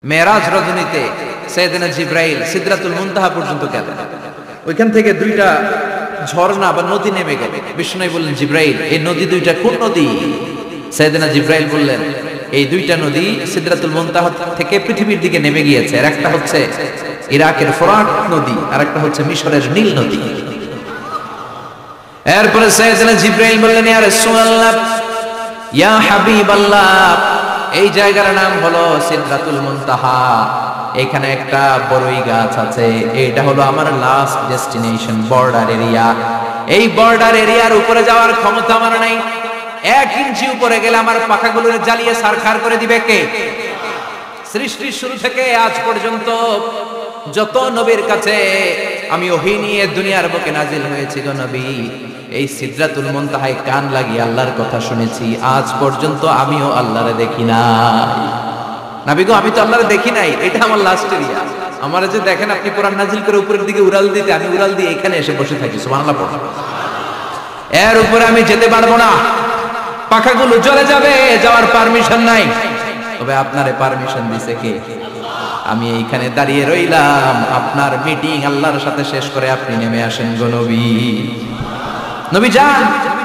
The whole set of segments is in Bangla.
মেরাজ রজনীতে সাইয়েদনা জিবরাইল সিদরাতুল মুনতাহা পর্যন্ত গেলেন। ওইখান থেকে দুইটা ঝর্ণা বা নদী নেমে গেল। বিষ্ণু বললেন, জিবরাইল, এই নদী দুইটা কোন নদী? সাইয়েদনা জিবরাইল বললেন, এই দুইটা নদী সিদরাতুল মুনতাহা থেকে পৃথিবীর দিকে নেমে গিয়েছে। আর একটা হচ্ছে ইরাকের ফোরাত নদী, আর একটা হচ্ছে মিশরের নীল নদী। এরপরে সাইয়েদনা জিবরাইল বললেন, ইয়া রাসূলুল্লাহ, ইয়া হাবিবাল্লাহ, এই জায়গার নাম হলো সিদরাতুল মুনতাহা। এখানে একটা বড়ই গাছ আছে, এটা হলো আমার লাস্ট ডেস্টিনেশন, বর্ডার এরিয়া। এই বর্ডার এরিয়ার উপরে যাওয়ার ক্ষমতা আমার নাই। 1 ইঞ্চি উপরে গেলে আমার পাখাগুলো জ্বালিয়ে সারখার করে দিবে কে? সৃষ্টির শুরু থেকে আজ পর্যন্ত যত নবীর কাছে আমি ওহী নিয়ে দুনিয়ার বুকে নাজিল হয়েছি গো নবী, এই সিদরাতুল মুনতাহায় কান লাগিয়ে আল্লাহর কথা শুনেছি। আজ পর্যন্ত আমিও আল্লাহরে দেখি নাই। নবী গো, আমি তো আল্লাহরে দেখি নাই, এটা আমার লাস্ট এরিয়া। আমার যে দেখেন আপনি কোরআন নাজিল করে উপরের দিকে উড়াল দিতে, আমি উড়াল দিয়ে এখানে এসে বসে থাকি। সুবহানাল্লাহ পড়ো। এর উপরে আমি যেতে পারবো না, পাখাগুলো জ্বলে যাবে, যাওয়ার পারমিশন নাই। তবে আপনারে পারমিশন দিছে কে? আমি এইখানে দাঁড়িয়ে রইলাম, আপনার মিটিং আল্লাহর সাথে শেষ করে আপনি নেমে আসেন গো নবী। নবী যান,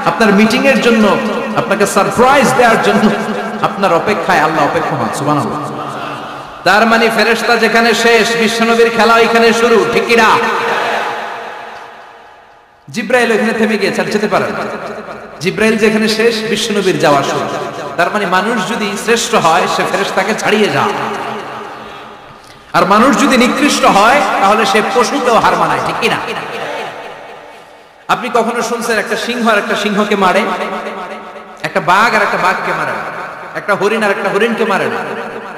আপনার মিটিং এর জন্য, আপনাকে সারপ্রাইজ দেওয়ার জন্য আপনার অপেক্ষায় আল্লাহ অপেক্ষা হন। সুবহানাল্লাহ। তার মানে ফেরেশতা যেখানে শেষ, বিশ্বনবীর খেলা এখানে শুরু, ঠিক কি না? জিবরাইল ওখানে থেমে গিয়েছে, আর যেতে পারে না। জিবরাইল যেখানে শেষ, বিশ্বনবীর যাওয়া শুরু। তার মানে মানুষ যদি শ্রেষ্ঠ হয়, সে ফেরেশতাকে ছাড়িয়ে যায়। আর মানুষ যদি নিকৃষ্ট হয়, তাহলে সে পশুকেও হার মানায়, ঠিক কি না? আপনি কখনো শুনছেন একটা সিংহ আর একটা সিংহকে মারে? একটা বাঘ আর একটা বাঘকে মারে না, একটা হরিণ আর একটা হরিণকে মারে না,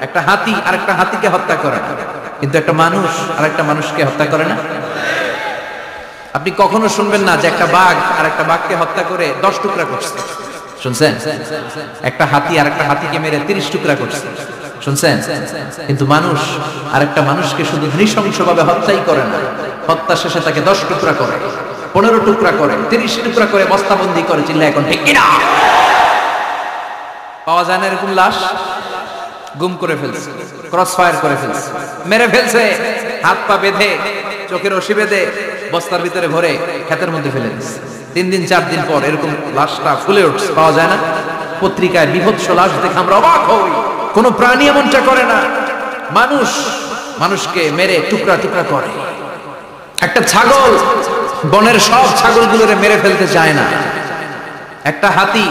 একটা হাতি আর একটা হাতিকে হত্যা করে না, কিন্তু একটা মানুষ আর একটা মানুষকে হত্যা করে না। আপনি কখনো শুনবেন না যে একটা বাঘ আর একটা বাঘকে হত্যা করে 10 টুকরা করছে? শুনছেন? একটা হাতি আর একটা হাতিকে মেরে 30 টুকরা করছে? শুনছেন? কিন্তু মানুষ আর একটা মানুষকে শুধু নৃশংসভাবে হত্যাই করে না, হত্যা শেষে তাকে 10 টুকরা করে, 15 টুকরা করে, 30 টুকরা করে বস্তাবন্দি করে। চিল্লা এখন ঠিক কিনা? পাওয়া যায় না এরকম লাশ? গুম করে ফেলছে, ক্রস ফায়ার করে ফেলছে, মেরে ফেলছে, হাত পা বেঁধে, চোখের রশি বেঁধে বস্তার ভিতরে ভরে ক্ষেতের মধ্যে ফেলে দিচ্ছে। 3 দিন 4 দিন পর এরকম লাশটা ফুলে উঠছে, পাওয়া যায় না। পত্রিকায় বিভৎস লাশ দেখে আমরা অবাক হই। কোন প্রাণী এমনটা করে না। মানুষ মানুষকে মেরে টুকরা টুকরা করে। একটা ছাগল বনের সব ছাগলগুলোরে মেরে ফেলতে চায় না। একটা হাতি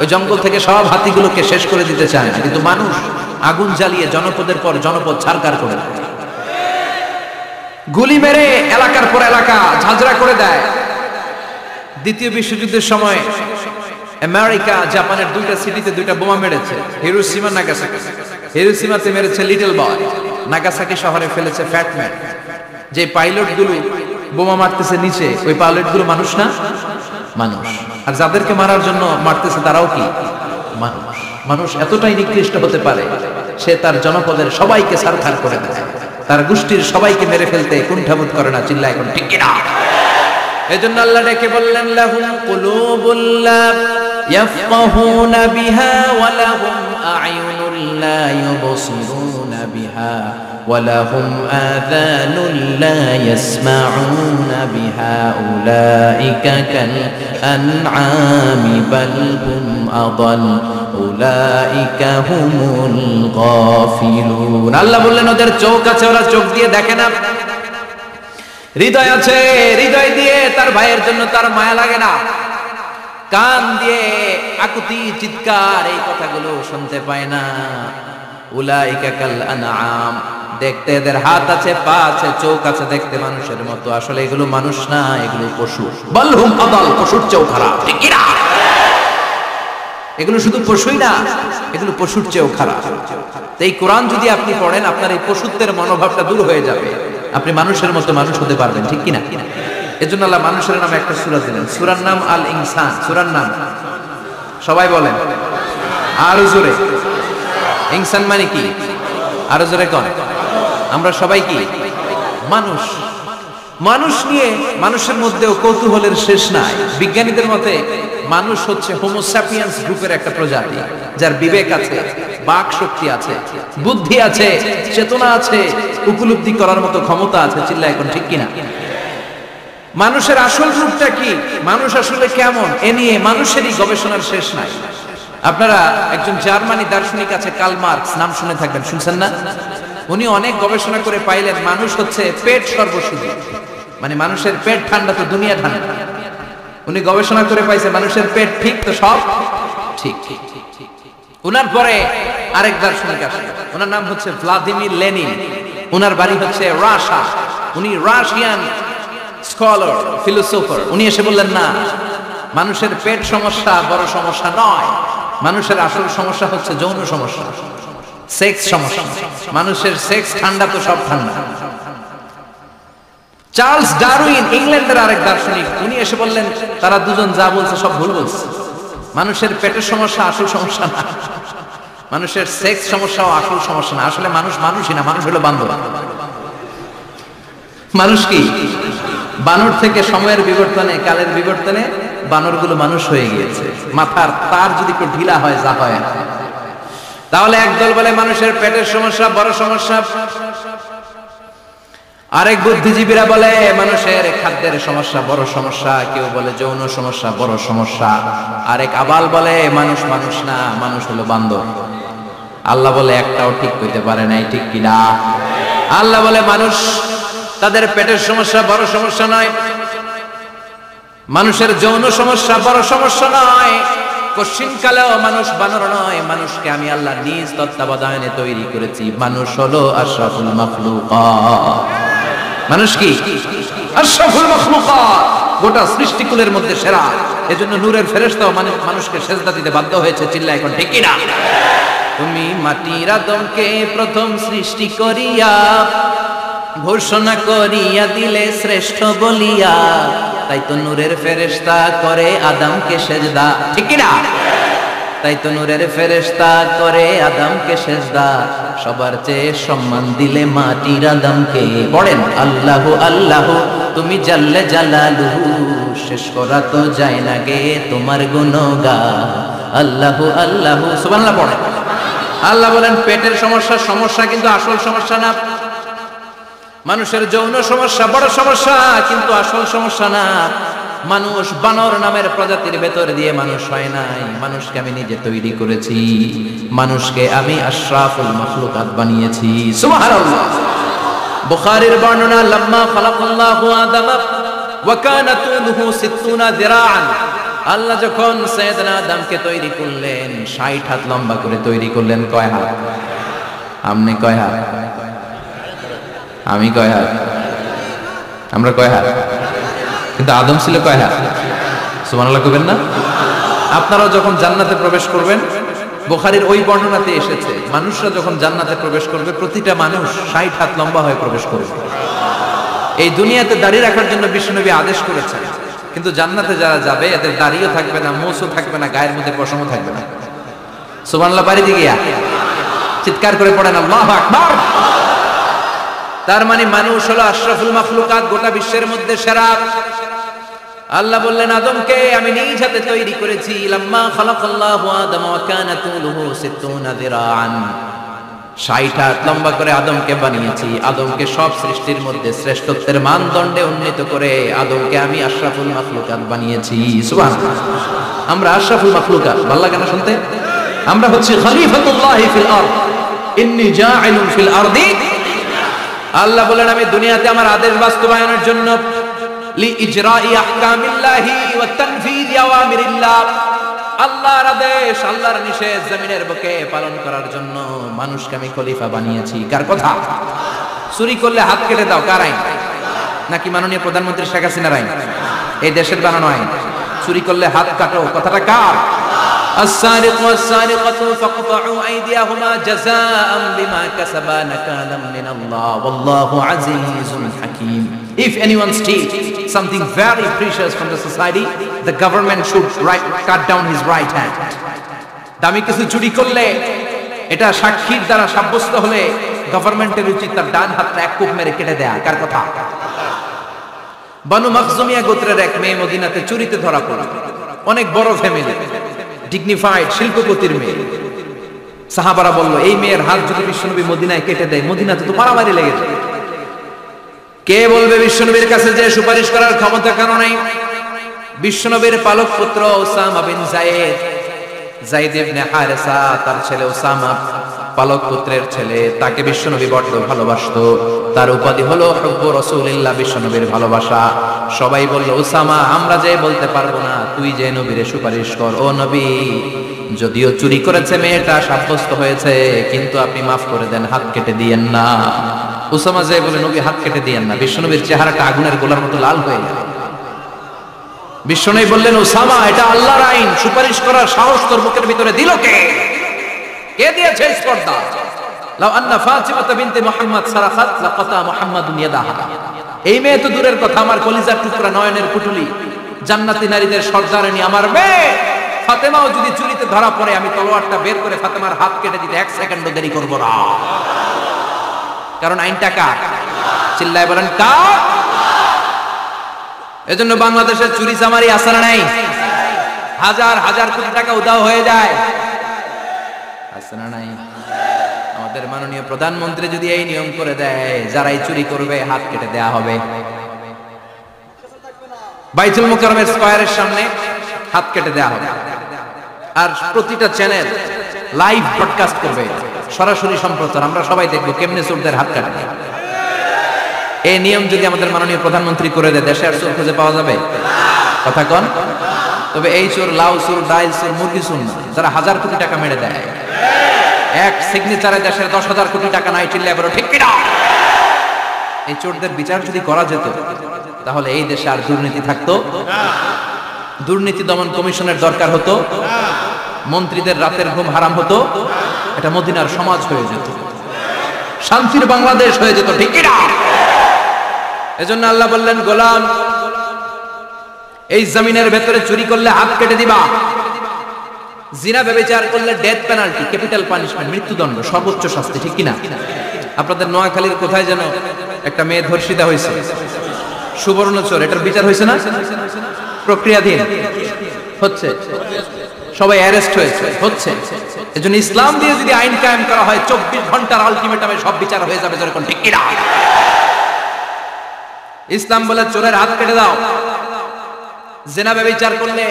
ওই জঙ্গল থেকে সব হাতিগুলোকে শেষ করে দিতে চায় না, কিন্তু মানুষ আগুন জ্বালিয়ে জনপদের পর জনপদ ছারকার করে দেয়, গুলি মেরে এলাকার পর এলাকা ঝাঁঝরা করে দেয়। দ্বিতীয় বিশ্বযুদ্ধের সময় আমেরিকা জাপানের 2টা সিটিতে 2টা বোমা মেরেছে, হিরোশিমা নাগাসাকি। হিরোশিমাতে মেরেছে লিটল বয়, নাগাসাকি শহরে ফেলেছে ফ্যাট ম্যান। যে পাইলটগুলো বোমা মারতেছে নিচে, ওই পাইলটগুলো মানুষ না? মানুষ। আর যাদেরকে মারার জন্য মারতেছে তারাও কি মানুষ? মানুষ এতটাই নিকৃষ্ট হতে পারে, সে তার জনপদের সবাইকে ছারখার করে দেয়, তার গোষ্ঠীর সবাইকে মেরে ফেলতে কুণ্ঠাবোধ করে না। চিল্লা এখন ঠিক কিনা? এজন্য আল্লাহ ডেকে বললেন, লাহুম কুলুবুল লা ইয়াফকাহুনা বিহা ওয়া লাহুম আ'য়ুনুল লা ইউবসিরুনা বিহা ওয়া লাহুম আযানুল লা ইয়াসমাউনা বিহা উলাইকা কাল আনআমি বাল হুম আদাল উলাইকা হুমুল গাফিলুন। আল্লাহ বললেন, ওদের চোখ আছে, ওরা চোখ দিয়ে দেখে না। হৃদয় আছে, হৃদয় দিয়ে তার ভাইয়ের জন্য তার মায়া লাগে না। কান দিয়ে আকুতি চিৎকার এই কথাগুলো শুনতে পায় না। উলাইকা কাল আনআম, দেখতে এদের হাত আছে, পা আছে, চোখ আছে, দেখতে মানুষের মতো, আসলে এগুলো মানুষ না, এগুলো পশু। বালহুম আদাল, পশুর চেয়েও খারাপ, ঠিক কি না? এগুলো শুধু পশুই না, এগুলো পশুর চেয়েও খারাপ। এই কোরআন যদি আপনি পড়েন, আপনার এই পশুত্বের মনোভাবটা দূর হয়ে যাবে, আপনি মানুষের মতো মানুষ হতে পারবেন, ঠিক কিনা? এজন্য আল্লাহ মানুষের নামে একটা সূরা দিলেন, সূরার নাম আল ইনসান। সূরার নাম সবাই বলেন আরো জোরে। ইনসান মানে কি? আরো জোরে কোন? আমরা সবাই কি মানুষ। মানুষ নিয়ে মানুষের মধ্যেও কৌতূহলের শেষ নাই। বিজ্ঞানীদের মতে মানুষ হচ্ছে হোমো স্যাপিয়েন্স গ্রুপের একটা প্রজাতি, যার বিবেক আছে, বাক শক্তি আছে, বুদ্ধি আছে, চেতনা আছে, উপলব্ধি করার মতো ক্ষমতা আছে। চিল্লায় এখন ঠিক কিনা? মানুষের আসল রূপটা কি, মানুষ আসলে কেমন, এ নিয়ে মানুষেরই গবেষণার শেষ নাই। আপনারা একজন জার্মানি দার্শনিক আছে কার্ল মার্কস, নাম শুনে থাকবেন, শুনছেন না? উনি অনেক গবেষণা করে পাইলেন মানুষ হচ্ছে পেট সর্বসুখী, মানে মানুষের পেট ঠান্ডা তো দুনিয়া ঠান্ডা। উনি গবেষণা করে পাইছে মানুষের পেট ঠিক তো সব ঠিক। উনার পরে আরেক দার্শনিক আসে, ওনার নাম হচ্ছে ভ্লাদিমির লেনিন। উনার বাড়ি হচ্ছে রাশিয়া, উনি রাশিয়ান স্কলার, ফিলোসোফার। উনি এসে বললেন না, মানুষের পেট সমস্যা বড় সমস্যা নয়, মানুষের আসল সমস্যা হচ্ছে যৌন সমস্যা, সেক্স সমস্যা। মানুষের সেক্স ঠান্ডা তো সব ঠান্ডা। চার্লস ডারউইন, ইংল্যান্ডের আরেক দার্শনিক, উনি এসে বললেন তারা দুজন যা বলছে সব ভুল বলছে। মানুষের পেটের সমস্যা আসল সমস্যা না, মানুষের সেক্স সমস্যাও আসল সমস্যা না। আসলে মানুষ মানুষই না, মানুষ হলো বান্দর। মানুষ কি? বানর থেকে সময়ের বিবর্তনে, কালের বিবর্তনে বানরগুলো মানুষ হয়ে গিয়েছে। মাথার তার যদি একটু ঢিলা হয়, যা হয়, তাহলে একদল বলে মানুষের পেটের সমস্যা বড় সমস্যা, আরেক বুদ্ধিজীবীরা বলে মানুষের খাদ্যের সমস্যা বড় সমস্যা, কেউ বলে যৌন সমস্যা বড় সমস্যা, আরেক আবাল বলে মানুষ মানুষ না, মানুষ হলো বান্দর। আল্লাহ বলে একটাও ঠিক হইতে পারে নাই, ঠিক কিনা? আল্লাহ বলে মানুষ তাদের পেটের সমস্যা বড় সমস্যা নয়, মানুষের যৌন সমস্যা বড় সমস্যা নয়, কশিনকালেও মানুষ বানর নয়। মানুষকে আমি আল্লাহ নিজ তত্ত্বাবধানে তৈরি করেছি। মানুষ হলো আশরাফুল মাখলুকাত। মানুষ কি? আশরাফুল মাখলুকাত, গোটা সৃষ্টিকুলের মধ্যে সেরা। এজন্য নূরের ফেরেশতাও মানুষকে সেজদা দিতে বাধ্য হয়েছে। চিল্লায় এখন ঠিক কিনা? তুমি মাটির আদমকে প্রথম সৃষ্টি করিয়া ঘোষণা করিয়া দিলে শ্রেষ্ঠ বলিয়া, তাই তো নূরের ফেরেশতা করে আদমকে সেজদা, ঠিক কিনা? তাই তো নূরের ফেরেশতা করে আদমকে সেজদা, সবার চেয়ে সম্মান দিলে মাটির আদমকে। পড়েন আল্লাহু আল্লাহু তুমি জাল্লে জালালুহু, শেষ করা তো যায় না গে তোমার গুণগান। আল্লাহু আল্লাহু, সুবহানাল্লাহ পড়েন। আল্লাহ বলেন পেটের সমস্যা সমস্যা, কিন্তু আসল সমস্যা না। মানুষের যৌন সমস্যা বড় সমস্যা, কিন্তু আসল সমস্যা না। মানুষ বানর নামের প্রজাতির ভেতর দিয়ে মানুষ হয় নাই, মানুষকে আমি নিজে তৈরি করেছি। মানুষকে আমি আশরাফুল মাখলুকাত বানিয়েছি। সুবহানাল্লাহ। বুখারীর বর্ণনা, লাম্মা খালাকাল্লাহু আদামা ওয়া কানা তুলুহু 60 যিরাআন। আল্লাহ যখন সাইয়েদনা আদমকে তৈরি করলেন 60 হাত লম্বা করে তৈরি করলেন। কয় হাত? আপনি কয় হাত? আমি কয় হাত? আমরা কয় হাত? কিন্তু আদম ছিল কয় হাত? সুবহানাল্লাহ কইবেন না? আপনারাও যখন জান্নাতে প্রবেশ করবেন, বুখারীর ওই বর্ণনাতে এসেছে মানুষরা যখন জান্নাতে প্রবেশ করবে প্রতিটা মানুষ 60 হাত লম্বা হয়ে প্রবেশ করবে। এই দুনিয়াতে দাঁড়িয়ে রাখার জন্য বিশ্বনবী আদেশ করেছেন, কিন্তু জান্নাতে যারা যাবে এদের দাড়িও থাকবে না, মোছও থাকবে না, গায়ের মধ্যে পশমও থাকবে না। সুবহানাল্লাহ পারি দিগিয়া চিৎকার করে পড়েন আল্লাহু আকবার। তার মানে মানুষ হলো আশরাফুল মাখলুকাত, গোটা বিশ্বের মধ্যে সেরা। আল্লাহ বললেন আদমকে আমি নিজ হাতে তৈরি করেছি। লাম্মা খালাকাল্লাহু আদম ওয়া কানা তুলুহু 60 যিরাআন, 60 হাত লম্বা করে আদমকে বানিয়েছি। আদমকে সব সৃষ্টির মধ্যে শ্রেষ্ঠত্বের মানদণ্ডে উন্নীত করে আদমকে আমি আশরাফুল মাখলুকাত বানিয়েছি। সুবহানাল্লাহ। আমরা আশরাফুল মাখলুকাত, ভালো লাগে না শুনতে? আমরা হচ্ছে খলিফাতুল্লাহি ফিল আরদ, ইন্নী জাইলুন ফিল আরদি। আল্লাহ বলেন আমি দুনিয়াতে আমার আদেশ বাস্তবায়নের জন্য, লি ইজরাই আহকামিল্লাহি ওয়া তানফিযি আওয়ামিরিল্লাহ, আল্লাহর আদেশ আল্লাহর নিষেধ জমিনের বুকে পালন করার জন্য মানুষকে আমি খলিফা বানিয়েছি। কার কথা? চুরি করলে হাত কেটে দাও, কার আইন? নাকি মাননীয় প্রধানমন্ত্রী শেখ হাসিনার আইন? এই দেশের বানানো আইন। চুরি করলে হাত কাটো, কথাটা কার? السارق والسارقة فاقطعوا أيديهما جزاء بما كسبا نكالا من الله والله عزيز حكيم. If anyone steals something very precious from the society, the government should cut down his right hand. দামি কিছু চুরি করলে এটা সাক্ষীর দ্বারা সাব্যস্ত হলে গভর্নমেন্টের উচিত তার ডান হাতটা এক কোপ মেরে কেটে দেয়া। কার কথা? বানু মাখজুমিয়া গোত্রের এক মেয়ে মদিনাতে চুরিতে ধরা পড়ল। অনেক বড় ফ্যামিলি, ডিগনিফাইড শিল্পপতির মেয়ে। সাহাবারা বলল, এই মেয়ের হাত যদি বিশ্বনবী মদিনায় কেটে দেয়, মদিনাতে তো মারামারি লেগে যায়। কে বলবে বিশ্বনবীর কাছে যে সুপারিশ করার ক্ষমতা কারো নাই? বিশ্বনবীর পালক পুত্র উসামা বিন যায়েদ, যায়েদ ইবনে হারেসা, তার ছেলে উসামা পালক পুত্রের ছেলে, তাকে বিশ্বনবী বড্ড ভালোবাসতো। তার উপাধি হলো হুব্বু রাসূলিল্লাহ, বিশ্বনবীর ভালোবাসা। সবাই বলল, উসামা আমরা যে বলতে পারবো না, তুই যে নবীরে সুপারিশ কর। ও নবী, যদিও চুরি করেছে মেয়েটা, সাব্যস্ত হয়েছে, কিন্তু আপনি মাফ করে দেন, হাত কেটে দিয়েন না। উসামা যে বলে, নবী হাত কেটে দিয়েন না। বিশ্বনবীর চেহারাটা আগুনের গোলার মতো লাল হয়ে গেল। বিশ্বনবী বললেন, উসামা এটা আল্লাহর আইন, সুপারিশ করার সাহস তোর বুকের ভিতরে দিল কে? কে দিয়েছে স্পর্ধা? লাউ আন্না ফাতিমা বিনতে মুহাম্মদ সারাখাত লাকাতা মুহাম্মাদুন ইয়াদাহা। এই মেয়ে তো দূরের কথা, আমার কলিজার টুকরা, নয়নের পুতুলি, জান্নাতি নারীদের সর্দারিনী আমার মেয়ে ফাতেমাও যদি চুরিতে ধরা পড়ে, আমি তলোয়ারটা বের করে ফাতেমার হাত কেটে দিতে 1 সেকেন্ডও দেরি করব না। কারণ আইনটা কার? চিল্লায় বলেন কার? এজন্য বাংলাদেশের চুরি চামারি আছে না নাই? হাজার হাজার কোটি টাকা উধাও হয়ে যায়, আছে না নাই? আমাদের মাননীয় প্রধানমন্ত্রী যদি এই নিয়ম করে দেয়, যারাই চুরি করবে হাত কেটে দেয়া হবে। বাইতুল মুকাররমের স্কয়ারের সামনে হাত কেটে দেয়া হবে। আর প্রতিটা চ্যানেল লাইভ ব্রডকাস্ট করবে, সরাসরি সম্প্রচার, আমরা সবাই দেখবো কেমনে চোরদের হাত কাটে। এই নিয়ম যদি আমাদের মাননীয় প্রধানমন্ত্রী করে দেয়, দেশে আর চোর খুঁজে পাওয়া যাবে? কথা কন। তবে এই চোর লাউ চোর, ডাইল চোর, মুরগি চোর না, যারা হাজার কোটি টাকা মেরে দেয়, এক সিগনেচারে দেশের 10,000 কোটি টাকা নাই, চিল্লায় বলো ঠিক কিনা? এই চোরদের বিচার যদি করা যেত, তাহলে এই দেশে আর দুর্নীতি থাকতো? দুর্নীতি দমন কমিশনের দরকার হতো? মন্ত্রীদের রাতের ঘুম হারাম হতো? এটা মদিনার সমাজ হয়ে যেত, শান্তির বাংলাদেশ হয়ে যেত, ঠিক কিনা? এজন্য আল্লাহ বললেন, গোলাম এই জমিনের ভেতরে চুরি করলে হাত কেটে দিবা, জিনা ব্যভিচার করলে ডেথ পেনাল্টি, ক্যাপিটাল পানিশমেন্ট, মৃত্যুদণ্ড, সর্বোচ্চ শাস্তি, ঠিক কিনা? আপনাদের নোয়াখালীর কোথায় যেন একটা মেয়ে ধর্ষিতা হয়েছে, সুবর্ণচর, এটার বিচার হয়েছে না? প্রক্রিয়াধীন হচ্ছে, সবাই অ্যারেস্ট হচ্ছে। এজন্য ইসলাম দিয়ে যদি আইন কায়েম করা হয়, 24 ঘন্টার আলটিমেটামে সব বিচার হয়ে যাবে, যেরকম, ঠিক কিনা? ইসলাম বলে চোরের হাত কেটে দাও। জিনা ব্যভিচার করলে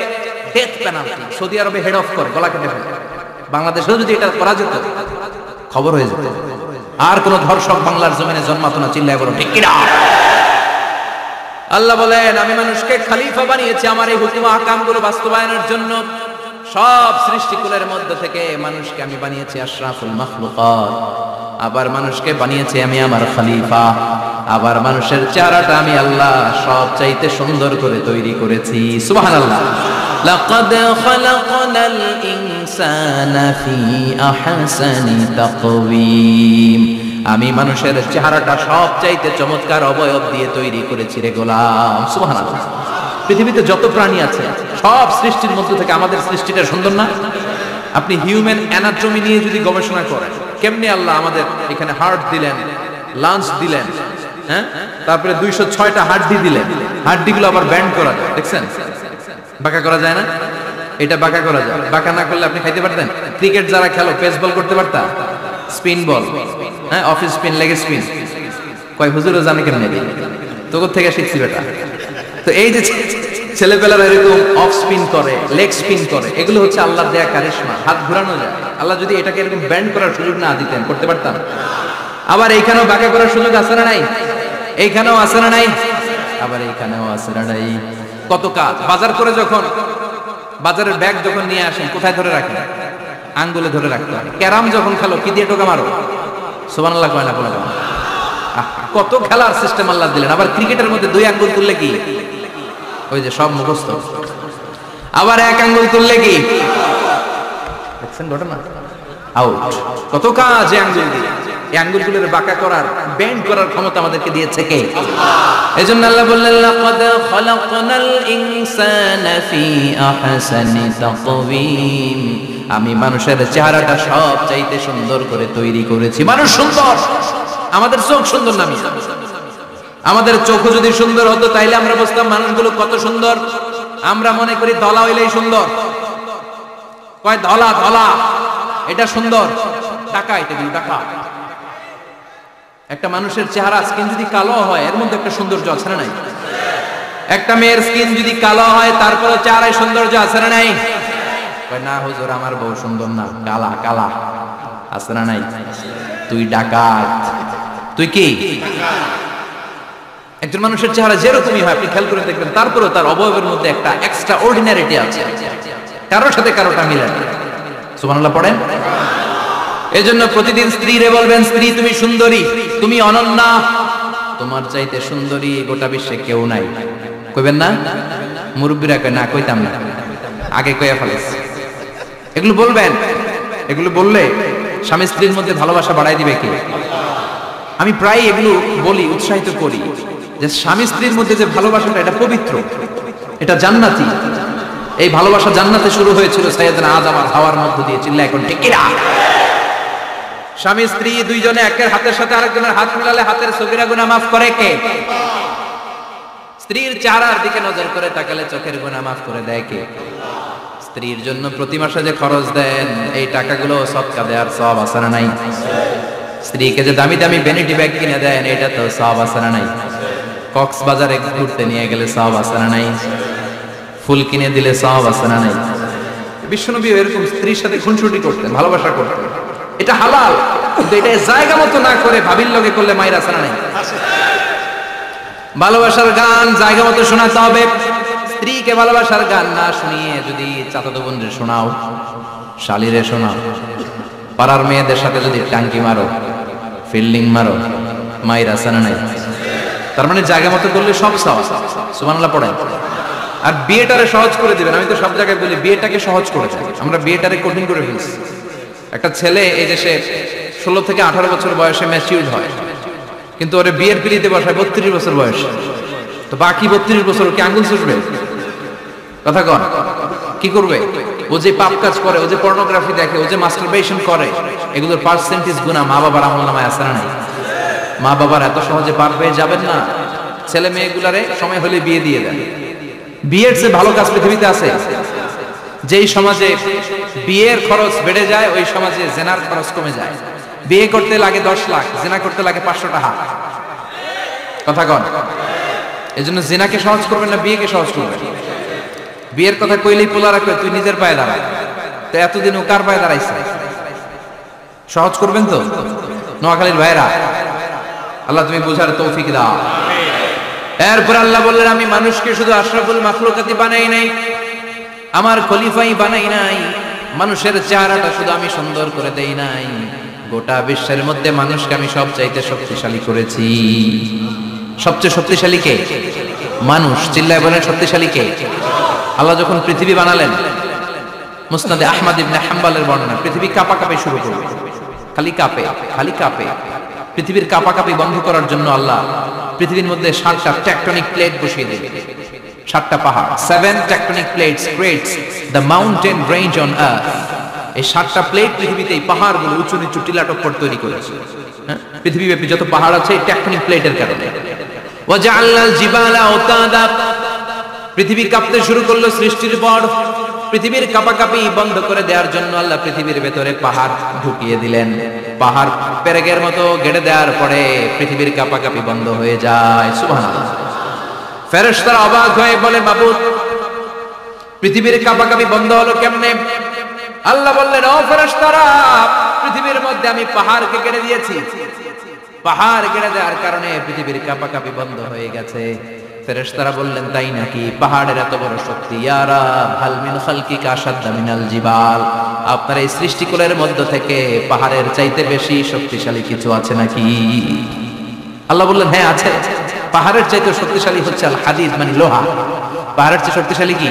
ডেথ পেনাল্টি, সৌদি আরবে হেড অফ করে, গলা কেটে ফেলে। বাংলাদেশেও যদি এটা করা যেত, খবর হয়ে যেত, আর কোন ধর্ষক বাংলার জমিনে জন্মাতো না, চিল্লায় বলো ঠিক কিনা? আল্লাহ বলেন, আমি মানুষকে খলিফা বানিয়েছি আমার এই হুকুম আহকামগুলো বাস্তবায়নের জন্য। সব সৃষ্টিকুলের মধ্য থেকে মানুষকে আমি বানিয়েছি আশরাফুল মাখলুকাত। আবার মানুষকে বানিয়েছি আমি আমার খলিফা। আবার মানুষের চেহারাটা আমি আল্লাহ সব চাইতে সুন্দর করে তৈরি করেছি। সুবহানাল্লাহ। লাকাদ খালাকনাল ইনসানা ফি আহসানি তাকওয়িম। আমি মানুষের চেহারাটা সব চাইতে চমৎকার অবয়ব দিয়ে তৈরি করেছি রে গোলাম। সুবহানাল্লাহ। পৃথিবীতে যত প্রাণী আছে সব সৃষ্টির মধ্যে থেকে আমাদের সৃষ্টিটা সুন্দর না? আপনি হিউম্যান অ্যানাটমি নিয়ে যদি গবেষণা করেন, কেমনে আল্লাহ আমাদের এখানে হার্ট দিলেন, লাঞ্চ দিলেন, হ্যাঁ, তারপরে 206টা হাড্ডি দিলেন, হাড্ডিগুলো আবার ব্যান্ড করা যায়, দেখছেন? বাঁকা করা যায় না? এটা বাঁকা করা যায়। বাঁকা না করলে আপনি খাইতে পারতেন? ক্রিকেট যারা খেলো, পেস বল করতে পারতা? স্পিন বল, হ্যাঁ, অফিস স্পিন, লেগ স্পিন, কয় হুজুরও জানে কেমনে, তোর থেকে শিখছি বেটা। তো এই যে ছেলেপেলারা এরকম অফ স্পিন করে, লেগ স্পিন করে, এগুলো হচ্ছে আল্লাহর দেয়া কারিশমা। হাত ঘুরানো যায়। আল্লাহ যদি এটাকে এরকম ব্যান্ড করার সুযোগ না দিতেন, করতে পারতাম? আবার এইখানেও বাঁকা করার সুযোগ আছে না নাই? এইখানেও আছে না নাই? আবার এইখানেও আছে না নাই? কত কাজ। বাজার করে যখন বাজারের ব্যাগ যখন নিয়ে আসেন, কোথায় ধরে রাখেন? আঙ্গুলে ধরে রাখতে হয়। ক্যারাম যখন খেলো, কি দিয়ে টোকা মারো? সুবহানাল্লাহ কয় না কোনো? কত খেলার সিস্টেম আল্লাহ দিলেন। আবার ক্রিকেটের মধ্যে 2 আঙ্গুল তুললে কি? ওই যে সব মুখস্থ। আবার 1 আঙ্গুল তুললে কি? দেখছেন ঘটনা? আউট। কত কাজ এই আঙ্গুল দিয়ে। এই আঙ্গুলগুলোর বাঁকা করার, বেন্ড করার ক্ষমতা আমাদেরকে দিয়েছে কে? এজন্য আল্লাহ বললেন, লাকাদ খালাকনাল ইনসানা ফি আহসানি তাকওয়িম। আমি মানুষের চেহারাটা সব চাইতে সুন্দর করে তৈরি করেছি। মানুষ সুন্দর, আমাদের চোখ সুন্দর না? আমাদের চোখ যদি সুন্দর হতো, তাইলে আমরা বুঝতাম মানুষগুলো কত সুন্দর। আমরা মনে করি ধলা হইলেই সুন্দর। কয় ধলা ধলা, এটা সুন্দর, টাকা, এটা দিল টাকা। একটা মানুষের চেহারা স্কিন যদি কালো হয় এর মধ্যে একটা সৌন্দর্য আছে না নাই? একটা মেয়ের স্কিন যদি কালো হয় তারপরে চেহারায় সৌন্দর্য আছে না নাই? কয় না হুজুর আমার বউ সুন্দর না, কালা কালা। আছে না নাই? তুই ডাকাত। তুই কি? একজন মানুষের চেহারা যেরকমই হয় আপনি খেয়াল করে দেখবেন তারপরেও তার অবয়বের মধ্যে একটা এক্সট্রা অর্ডিনারিটি আছে, কারোর সাথে কারোটা মিলে না। সুবহানাল্লাহ পড়েন। এজন্য প্রতিদিন স্ত্রীরে বলবেন, স্ত্রী তুমি সুন্দরী, তুমি অনন্যা, তোমার চাইতে সুন্দরী গোটা বিশ্বে কেউ নাই। কইবেন না? মুরব্বীরা কয় না, কইতাম না, আগে কইয়া ফেলেছি। এগুলো বলবেন, এগুলো বললে স্বামী স্ত্রীর মধ্যে ভালোবাসা বাড়াই দিবে কে? আমি প্রায় এগুলো বলি, উৎসাহিত করি যে স্বামী স্ত্রীর মধ্যে যে ভালোবাসাটা এটা পবিত্র, এটা জান্নাতি। এই ভালোবাসা জান্নাতে শুরু হয়েছিল সাইয়েদনা আদম আর হাওয়ার মধ্য দিয়ে। চিল্লা এখন ঠিক কিনা? স্বামী স্ত্রী দুইজনে একের হাতের সাথে আরেকজনের হাত মিলালে হাতের সগীরা গুনাহ মাফ করে কে? স্ত্রীর চেহারার দিকে নজর করে তাকালে চোখের গুনাহ মাফ করে দেয় কে? স্ত্রীর জন্য প্রতি মাসে যে খরচ দেন এই টাকাগুলো সদকা দেওয়ার সওয়াব আছে না নাই? স্ত্রীকে যে দামি দামি ভ্যানিটি ব্যাগ কিনে দেন এটা তো সওয়াব আছে না নাই? কক্সবাজারে ঘুরতে নিয়ে গেলে সওয়াব আছে না নাই? ফুল কিনে দিলে সওয়াব আছে না নাই? বিশ্বনবী এরকম স্ত্রীর সাথে খুনসুটি করতেন, ভালোবাসা করতেন। এটা হালাল, কিন্তু এটা জায়গা মতো না করে ভাবির লগে করলে মাইর আছে না নাই? ভালোবাসার গান জায়গা মতো শোনাতে হবে। স্ত্রীকে ভালোবাসার গান না শুনিয়ে যদি চাচাতো বোনদের শোনাও, শালীরে শোনাও, পাড়ার মেয়েদের সাথে যদি টাঙ্কি মারো, ফিল্ডিং মারো, মাইর আছে না নাই? তার মানে জায়গা মতো করলে সব সওয়াব। সুবহানাল্লাহ পড়েন। আর বিয়েটারে সহজ করে দিবেন। আমি তো সব জায়গায় বলি বিয়েটাকে সহজ করে দেন, আমরা বিয়েটারে কঠিন করে ফেলছি। একটা ছেলে এই দেশে 16 থেকে 18 বছর বয়সে ম্যাচিউরড হয়, কিন্তু ওরে বিয়ের পিড়িতে বসায় 32 বছর বয়স। তো বাকি 32 বছর কি আঙ্গুল চুষবে? কথা কন, কি করবে? ও যে পাপ কাজ করে, ও যে পর্নোগ্রাফি দেখে, ও যে মাস্টারবেশন করে, এগুলোর পার্সেন্টেজ গুনাহ মা বাবার আমলনামায় আছে না নাই? মা বাবার এত সহজে পার পেয়ে যাবেন না। ছেলে মেয়েগুলারে সময় হলে বিয়ে দিয়ে দেন। বিয়ের যে ভালো কাজ পৃথিবীতে আছে? যেই সমাজে বিয়ের খরচ বেড়ে যায় ওই সমাজে জেনার খরচ কমে যায়। বিয়ে করতে লাগে 10 লাখ, জেনা করতে লাগে 500 টাকা। কথা কন। এজন্য জেনাকে সহজ করবেন না, বিয়েকে সহজ করবেন। বিয়ের কথা কইলেই পোলা রাখবে তুই নিজের পায়ে দাঁড়া। তো এতদিন ও কার পায়ে দাঁড়াইছে? সহজ করবেন তো নোয়াখালীর ভাইরা। আল্লাহ তুমি বুঝার তৌফিক দাও। এরপর আল্লাহ বললেন আমি মানুষকে শুধু আশরাফুল মাখলুকাতি বানাই নাই, আমার খলিফাই বানাই নাই। মানুষের চেহারাটা শুধু আমি সুন্দর করে দেই নাই, গোটা বিশ্বের মধ্যে মানুষকে আমি সবচাইতে শক্তিশালী করেছি। সবচেয়ে শক্তিশালী কে? মানুষ। চিল্লায় বলেন শক্তিশালী কে? আল্লাহ যখন পৃথিবী বানালেন, মুসনাদে আহমদ ইবনে হাম্বলের বর্ণনা, পৃথিবী কাঁপাকাঁপি শুরু করবে, খালি কাঁপে, খালি কাঁপে। পৃথিবীর কাঁপাকাঁপি বন্ধ করার জন্য আল্লাহ পৃথিবীর মধ্যে 7টা টেকটনিক প্লেট বসিয়ে দেবে। 7টা পাহাড়, 7 tectonic plates creates the mountain range on earth. এই 7টা প্লেট পৃথিবীতে এই পাহাড়গুলো উঁচু নিচু টিলাটপ্পর তৈরি করেছে। পৃথিবীব্যাপী যত পাহাড় আছে এই টেকটনিক প্লেটের কারণে। ওয়াজআলনাল জিবালা আওতাদা, পৃথিবী কাঁপতে শুরু করলো সৃষ্টির পর। পৃথিবীর কাঁপাকাঁপি বন্ধ করে দেওয়ার জন্য আল্লাহ পৃথিবীর ভেতরে পাহাড় ঢুকিয়ে দিলেন। পাহাড় পেরেকের মতো গেড়ে দেওয়ার পরে পৃথিবীর কাঁপাকাঁপি বন্ধ হয়ে যায়। সুবহানাল্লাহ। ফেরেশতারা অবাক হয়ে বলে মাবুদ পৃথিবীর কাঁপাকাঁপি বন্ধ হলো কেমনে? আল্লাহ বললেন ও ফেরেশতারা, পৃথিবীর মধ্যে আমি পাহাড়কে গেড়ে দিয়েছি। পাহাড় গেড়ে দেওয়ার কারণে পৃথিবীর কাঁপাকাঁপি বন্ধ হয়ে গেছে। ফেরেশতারা বললেন তাই নাকি? পাহাড়ের এত বড় শক্তি। ইয়া রাব হাল মিন খালকিকা আশাদ্দা মিনাল জিবাল, আপনার এই সৃষ্টিকুলের মধ্য থেকে পাহাড়ের চাইতে বেশি শক্তিশালী কিছু আছে নাকি? আল্লাহ বললেন হ্যাঁ আছে। পাহাড়ের চাইতে শক্তিশালী হচ্ছে আল হাদিদ, মানে লোহা। পাহাড়ের চেয়ে শক্তিশালী কি?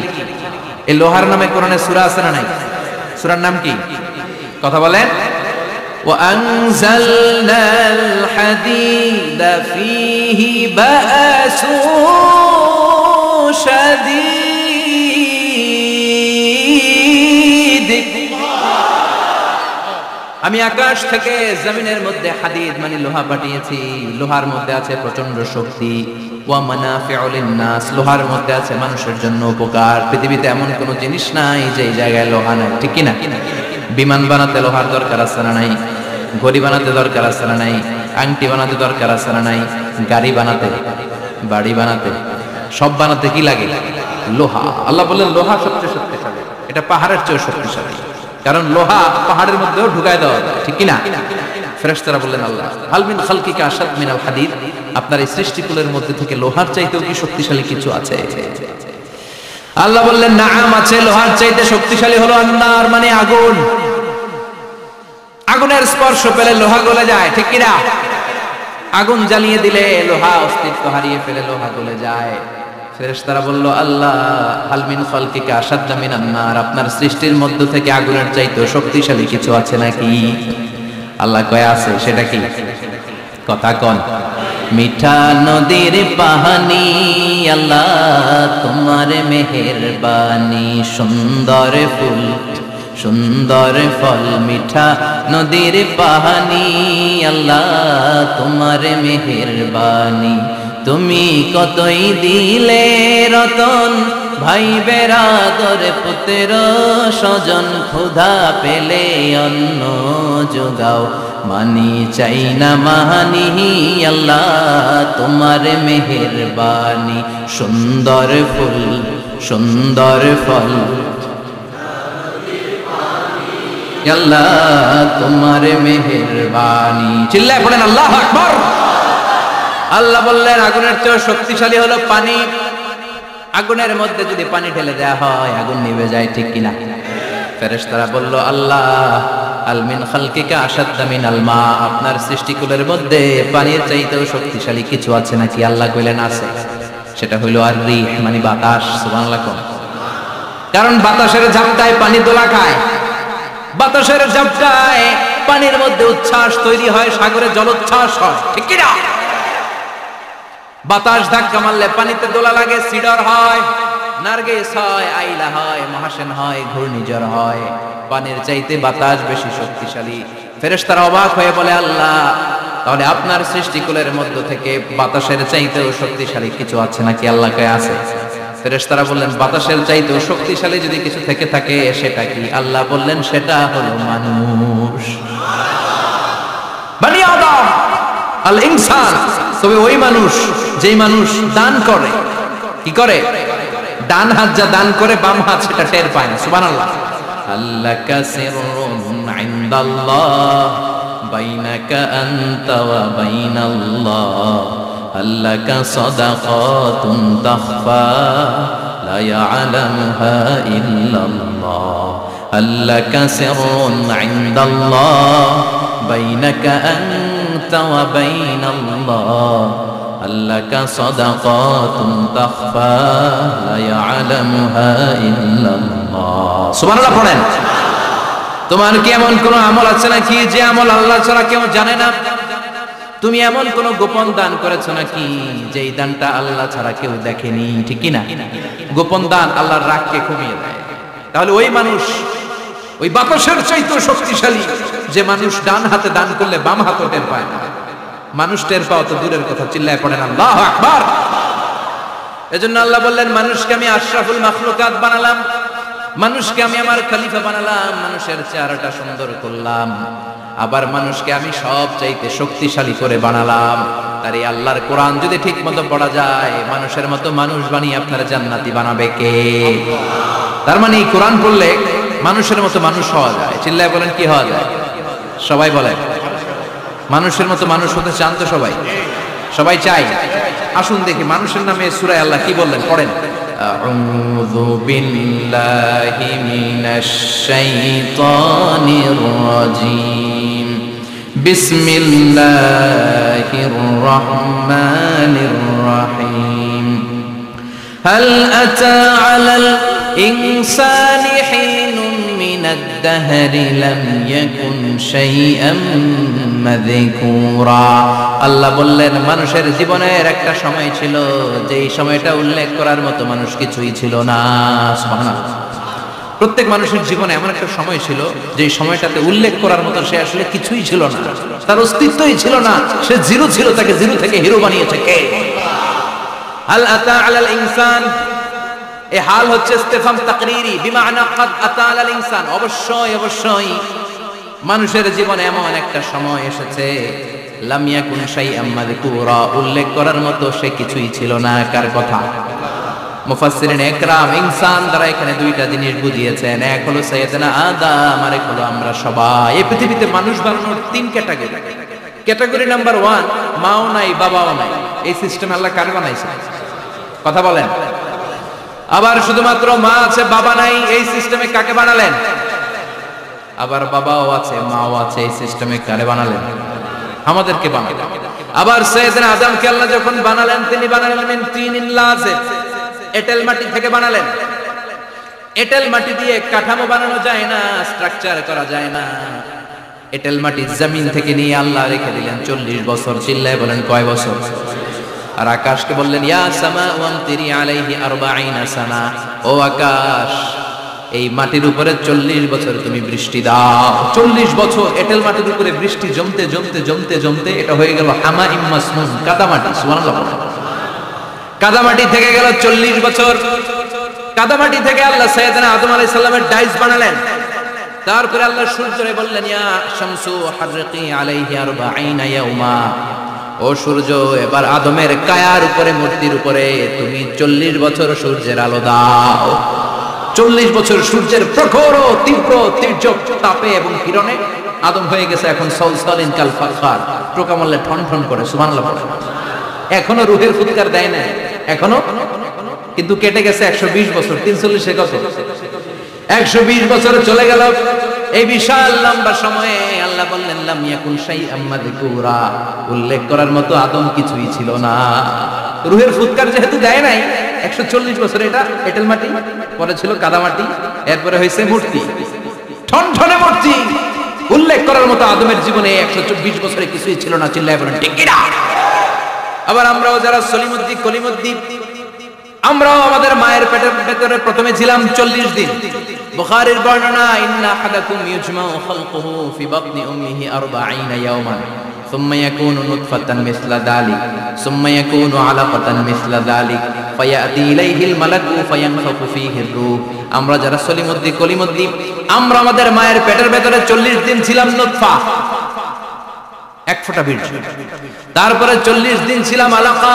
এই লোহার নামে কোরআনে সূরা আছে না নাই? সূরার নাম কি? কথা বলেন। وأنزلنا الحديد فيه بأس شديد, আমি আকাশ থেকে জমিনের মধ্যে হাদিদ মানে লোহা পাঠিয়েছি। লোহার মধ্যে আছে প্রচন্ড শক্তি। ওয়া মানাফিউ লিন-নাস, লোহার মধ্যে আছে মানুষের জন্য উপকার। পৃথিবীতে এমন কোন জিনিস নাই যে জায়গায় লোহা নাই, ঠিক কি না? বিমান বানাতে লোহার দরকার আছে না নাই? ঘড়ি বানাতে দরকার আছে না নাই? আংটি বানাতে দরকার আছে না নাই? গাড়ি বানাতে, বাড়ি বানাতে, সব বানাতে কি লাগে? লোহা। আল্লাহ বললেন লোহা সবচেয়ে শক্তিশালী, এটা পাহাড়ের চেয়ে শক্তিশালী, কারণ লোহা পাহাড়ের মধ্যেও ঢুকায় দেওয়া যায়, ঠিক কিনা? ফেরেশতারা বললেন আল্লাহ হাল মিন খালকিকা আশাদ মিনাল হাদিদ, আপনার এই সৃষ্টিকুলের মধ্যে থেকে লোহার চাইতেও কি শক্তিশালী কিছু আছে? আল্লাহ বললেন নাআম আছে, লোহার চাইতে শক্তিশালী হলো আন্নার, মানে আগুন। আগুনের স্পর্শ পেলে লোহা গলে যায়, ঠিক কিনা? আগুন জ্বালিয়ে দিলে লোহা অস্তিত্ব হারিয়ে ফেলে, লোহা গলে যায়। ফেরেশতারা বলল আল্লাহ হাল মিন খালকিকা আশাদ মিনান নার, আপনার সৃষ্টির মধ্য থেকে আগুনের চাইতেও শক্তিশালী কিছু আছে নাকি? আল্লাহ কয় আছে, সেটা কি? কথা কন। মিঠা নদীর পানি আল্লাহ তোমার মেহেরবানি, সুন্দর ফুল সুন্দর ফল, মিঠা নদীর পানি আল্লাহ তোমার মেহেরবানি, তুমি কতই দিলে রতন, ভাই বেরাদর পুত্র স্বজন, ক্ষুধা পেলে অন্ন যোগাও, মানি চাই না মানি আল্লাহ তোমার মেহেরবানি, সুন্দর ফুল সুন্দর ফল আল্লাহ তোমার মেহেরবানি। চিল্লায় পড়েন আল্লাহু আকবার। আল্লাহ বললেন আগুনের চেয়ে শক্তিশালী হলো পানি। আগুনের মধ্যে যদি পানি ঢেলে দেয়া হয় আগুন নিভে যায়, ঠিক কিনা? ফেরেশতারা বলল আল্লাহ আল মিন খালকিকা আশাদ্দা মিনাল মা, আপনার সৃষ্টিকুলের মধ্যে পানির চাইতেও শক্তিশালী কিছু আছে নাকি? আল্লাহ কইলেন আছে, সেটা হইলো আর রিহ, মানে বাতাস। সুবহানাল্লাহ। কারণ বাতাসের ঝাপটায় পানি দোলা খায়, বাতাসের ঝাপটায় পানির মধ্যে উচ্ছ্বাস তৈরি হয়, সাগরে জলোচ্ছ্বাস হয়, ঠিক কিনা? বাতাস ধাক্কা মারলে পানিতে দোলা লাগে, সিডর হয়, নার্গিস হয়, আইলা হয়, মহাসেন হয়, ঘূর্ণিঝড় হয়। পানির চাইতে বাতাস বেশি শক্তিশালী। ফেরেশতারা অবাক হয়ে বলে আল্লাহ তাহলে আপনার সৃষ্টিকুলের মধ্য থেকে বাতাসের চাইতেও শক্তিশালী কিছু আছে নাকি? আল্লাহ কয় আছে। ফেরেশতারা বললেন বাতাসের চাইতেও শক্তিশালী যদি কিছু থেকে থাকে সেটা কি? আল্লাহ বললেন সেটা হলো মানুষ, বনি আদম, আল ইনসান। তবে ওই মানুষ যেই মানুষ দান করে, কি করে? ডান হাত যা দান করে বাম হাত সেটা টের পায় না। সুবহানাল্লাহ। আল্লাকা সিররুন ইনদাল্লাহ বাইনাকা আনতা ওয়া বাইনাল্লাহ, আল্লাকা সাদাকাতুন তাখফা লা ইয়ালামুহা ইল্লাল্লাহ, আল্লাকা সিররুন ইনদাল্লাহ বাইনাকা আনতা ওয়া বাইনাল্লাহ, আল্লাকা সাদাকাতুন তাখফা লা ইয়ালামুহা ইল্লাল্লাহ। সুবহানাল্লাহ পড়েন। তোমার কি এমন কোন আমল আছে নাকি যে আমল আল্লাহ ছাড়া কেউ জানে না? তুমি এমন কোন গোপন দান করেছো নাকি যেই দানটা আল্লাহ ছাড়া কেউ দেখেনি, ঠিক কি না? গোপন দান আল্লাহর রাগকে কমিয়ে দেয়। তাহলে ওই মানুষ ওই বাতাসের চাইতেও শক্তিশালী যে মানুষ ডান হাতে দান করলে বাম হাতও টের পায় না। মানুষ টের পাওয়া তো দূরের কথা, চিল্লায় পড়েন আল্লাহু আকবার। এজন্য আল্লাহ বললেন মানুষকে আমি আশরাফুল মাখলুকাত বানালাম, মানুষকে আমি আমার খলিফা বানালাম, মানুষের চেহারাটা সুন্দর করলাম, আবার মানুষকে আমি সব চাইতে শক্তিশালী করে বানালাম। তার এই আল্লাহর কোরআন যদি ঠিক মতো পড়া যায়, মানুষের মতো মানুষ বানিয়ে আপনার জান্নাতি বানাবে কে? তার মানে এই কোরআন পড়লে মানুষের মতো মানুষ হওয়া যায়। চিল্লায় বলেন কি হওয়া যায়? সবাই বলেন মানুষের মতো মানুষ হতে চান তো সবাই? সবাই চাই। আসুন দেখি মানুষের নামে সূরায় আল্লাহ কি বললেন, পড়েন। আউযু বিল্লাহি মিনাশ শাইতানির রাজীম, বিসমিল্লাহির রহমানির রহিম। হাল আতা আলাল ইনসানি হিনুন মিনাদ দাহরি লাম ইয়াকুন শাইআম মাযকুরা। আল্লাহ বললেন মানুষের জীবনের একটা সময় ছিল যেই সময়টা উল্লেখ করার মতো মানুষ কিছুই ছিল না। সুবহানাল্লাহ। প্রত্যেক মানুষের জীবনে এমন একটা সময় ছিল যেই সময়টাতে উল্লেখ করার মতো সে আসলে কিছুই ছিল না, তার অস্তিত্বই ছিল না, সে জিরো ছিল, তাকে জিরো থেকে হিরো বানিয়েছে কে? হাল আতা আলাল ইনসান, এই হাল হচ্ছে ইস্তেফাম তাকরীরি বিমানা ক্বাদ আতাল ইনসান। অবশ্যই অবশ্যই মানুষের জীবনে এমন একটা সময় এসেছে লাম ইয়াকুন শাইআম মাযকুরা, উল্লেখ করার মতো সে কিছুই ছিল না। কার কথা? মুফাসসিরিন ইকরাম ইনসান দ্বারা এখানে দুইটা জিনিস বুঝিয়েছেন। এক হলো সাইয়েদনা আদম, আর এক হলো আমরা সবাই। এই পৃথিবীতে মানুষ বানানোর তিন ক্যাটাগরি। ক্যাটাগরি নাম্বার 1, মাও নাই বাবাও নাই। এই সিস্টেম আল্লাহ কার বানাইছে? কথা বলেন। আবার শুধুমাত্র মা আছে বাবা নাই, এই সিস্টেমে কাকে বানালেন? আবার বাবাও আছে মাও আছে, এই সিস্টেমে কারে বানালেন? আমাদেরকে বানালেন। আবার সাইয়েদনা আদমকে আল্লাহ যখন বানালেন, তিনি বানালেন মিন তিনিন লাযিব, এঁটেল মাটি থেকে বানালেন। এঁটেল মাটি দিয়ে কাঠামো বানানো যায় না, স্ট্রাকচার করা যায় না। এঁটেল মাটি জমিন থেকে নিয়ে আল্লাহ রেখে দিলেন 40 বছর। চিল্লায় বলেন কয় বছর? আর আকাশকে বললেন ইয়া সামাউ আমতিরি আলাইহি 40 সানা, ও আকাশ এই মাটির উপরে 40 বছর তুমি বৃষ্টি দাও। 40 বছর এঁটেল মাটির উপরে বৃষ্টি জমতে জমতে জমতে জমতে এটা হয়ে গেল হামাইম মাসনুন, কাদামাটি। সুবহানাল্লাহ। কাদামাটি থেকে গেল 40 বছর। কাদামাটি থেকে আল্লাহ সাইয়েদনা আদম আলাইহিস সালামের ডাইস বানালেন। তারপরে আল্লাহ সূর্যরে বললেন ইয়া শামসু হাররিকি আলাইহি 40 ইয়াওমা, ও সূর্য এবার আদমের কায়ার উপরে, মূর্তির উপরে তুমি 40 বছর সূর্যের আলো দাও। 40 বছর সূর্যের প্রখর ও তীব্র তির্যক তাপে এবং কিরণে আদম হয়ে গেছে এখন সলসলিন কাল ফাখার, টোকা মারলে ঠন ঠন করে। সুবহানাল্লাহ। এখনো রুহের ফুৎকার দেয় না এখনো, কিন্তু কেটে গেছে 120 বছর। 340 কত? 120 বছর চলে গেল। এই বিশাল লম্বা সময়ে আল্লাহ বললেন লাম ইয়াকুন শাইআম মাযকুরা, উল্লেখ করার মতো আদম কিছুই ছিল না। রুহের ফুৎকার যেহেতু দেয় নাই 140 বছর, এটা এঁটেল মাটি, পরে ছিল কাদামাটি, এরপরে হয়েছে মূর্তি, ঠনঠনে মূর্তি। উল্লেখ করার মতো আদমের জীবনে 120 বছরে কিছুই ছিল না। চিল্লায় বলেন ঠিক কিনা? আবার আমরাও যারা সলিমুদ্দিন কলিমুদ্দিন, আমরাও আমাদের মায়ের পেটের ভেতরে প্রথমে ছিলাম 40 দিন। বুখারীর বর্ণনা ইন্না আহাদাকুম ইউজমাউ খালকুহু ফি বাতনি উম্মিহি 40 ইয়াওমান সুম্মা ইয়াকুনু নুতফাতান মিসলা যালিক সুম্মা ইয়াকুনু আলাকাতান মিসলা যালিক ফায়াতি ইলাইহিল মালাকু ফায়ানফাখু ফীহি রূহ। আমরা যারা সলিমুদ্দিন কলিমুদ্দিন, আমরা আমাদের মায়ের পেটের ভেতরে 40 দিন ছিলাম নুতফা, এক ফোঁটা বীর্য। তারপরে 40 দিন ছিলাম আলাকা,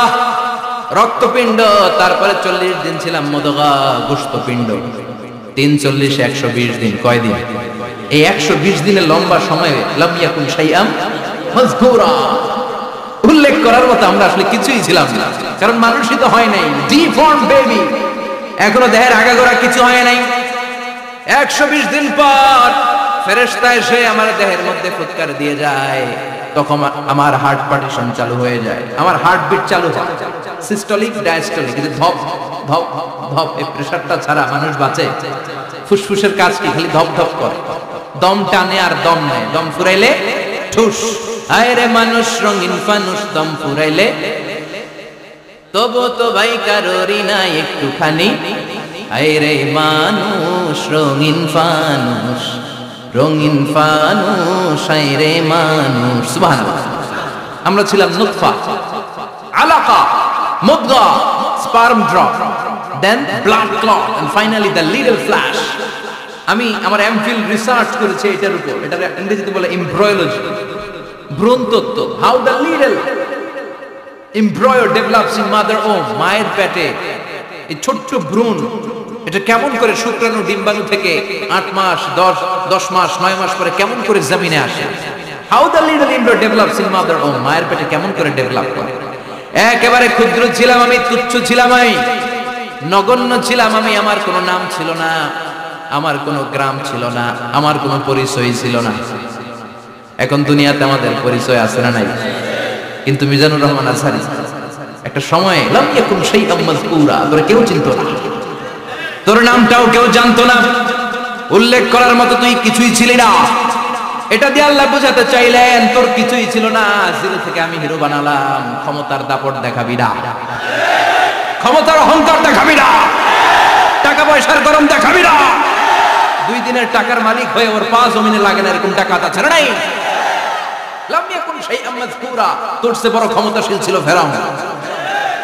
রক্তপিণ্ড। তারপরে 40 দিন ছিলাম মুদগা, গোশতপিণ্ড। 340 120 দিন। কয় দিন? এই 120 দিনের লম্বা সময়ে লাম ইয়াকুন শাইআম মাযকুরা, উল্লেখ করার মতো আমরা আসলে কিছুই ছিলাম না। কারণ মানুষই তো হয় নাই, ডিফর্ম বেবি, এখনো দেহের আগাগোড়া কিছু হয় নাই। 120 দিন পর ফেরেশতা এসে আমার দেহের মধ্যে ফুৎকার দিয়ে যায়, তখন আমার হার্ট পার্টিশন চালু হয়ে যায়, আমার হার্টবিট চালু হয়, সিস্টোলিক ডায়াস্টোলিক, ধপ ধপ ধপ। এই প্রেসারটা ছাড়া মানুষ বাঁচে? ফুসফুসের কাজ কি? খালি ধপ ধপ করে, দম টানে আর দম নেয়, দম ফুরাইলে ঠুস। আরে মানুষ রঙিন ফানুস, দম ফুরাইলে তবু তো ভাই কারোরই না একটুখানি। আরে মানুষ রঙিন ফানুস, রঙিন ফানুস, আরে মানুষ। সুবহানাল্লাহ। আমরা ছিলাম নুতফা, আলাকা, মুদগা, sperm drop, then blood clot, and finally the little flesh. আমি আমার এমফিল রিসার্চ করেছি এটার উপর। এটা ইংরেজিতে বলে এমব্রায়োলজি, ভ্রূণতত্ত্ব। How the little embryo develops in mother womb, মায়ের পেটে এই ছোট্ট ভ্রূণ এটা কেমন করে শুক্রাণু ডিম্বাণু থেকে 8 মাস 10 মাস 9 মাস পরে কেমন করে জমিনে আসে। How the little embryo develops in mother womb, মায়ের পেটে কেমন করে ডেভেলপ করে। একেবারে ক্ষুদ্র ছিলাম আমি, তুচ্ছ ছিলাম আমি, নগণ্য ছিলাম আমি। আমার কোনো নাম ছিল না, আমার কোনো গ্রাম ছিল না, আমার কোনো পরিচয় ছিল না। এখন দুনিয়াতে আমাদের পরিচয় আছে না নাই? কিন্তু মিজানুর রহমান আজহারী একটা সময়ে লাম ইয়াকুন শাইআম মাযকুরা, তোরে কেউ চিনতো না, তোর নামটাও কেউ জানতো না, উল্লেখ করার মতো তুই কিছুই ছিলি না। এটা দিয়ে আল্লাহ বোঝাতে চাইলেন তোর কিছুই ছিল না, জিরো থেকে আমি হিরো বানালাম। ক্ষমতার দাপট দেখাবি না, ক্ষমতার অহংকার দেখাবি না, টাকা পয়সার গরম দেখাবি না। 2 দিনের টাকার মালিক হয়ে ওর পা জমিনে লাগে না, এরকম টাকা তা ছাড়া নাই। লাম ইয়াকুন শাইআম মাযকুরা, তোর চেয়ে বড় ক্ষমতাশীল ছিল ফেরাউন।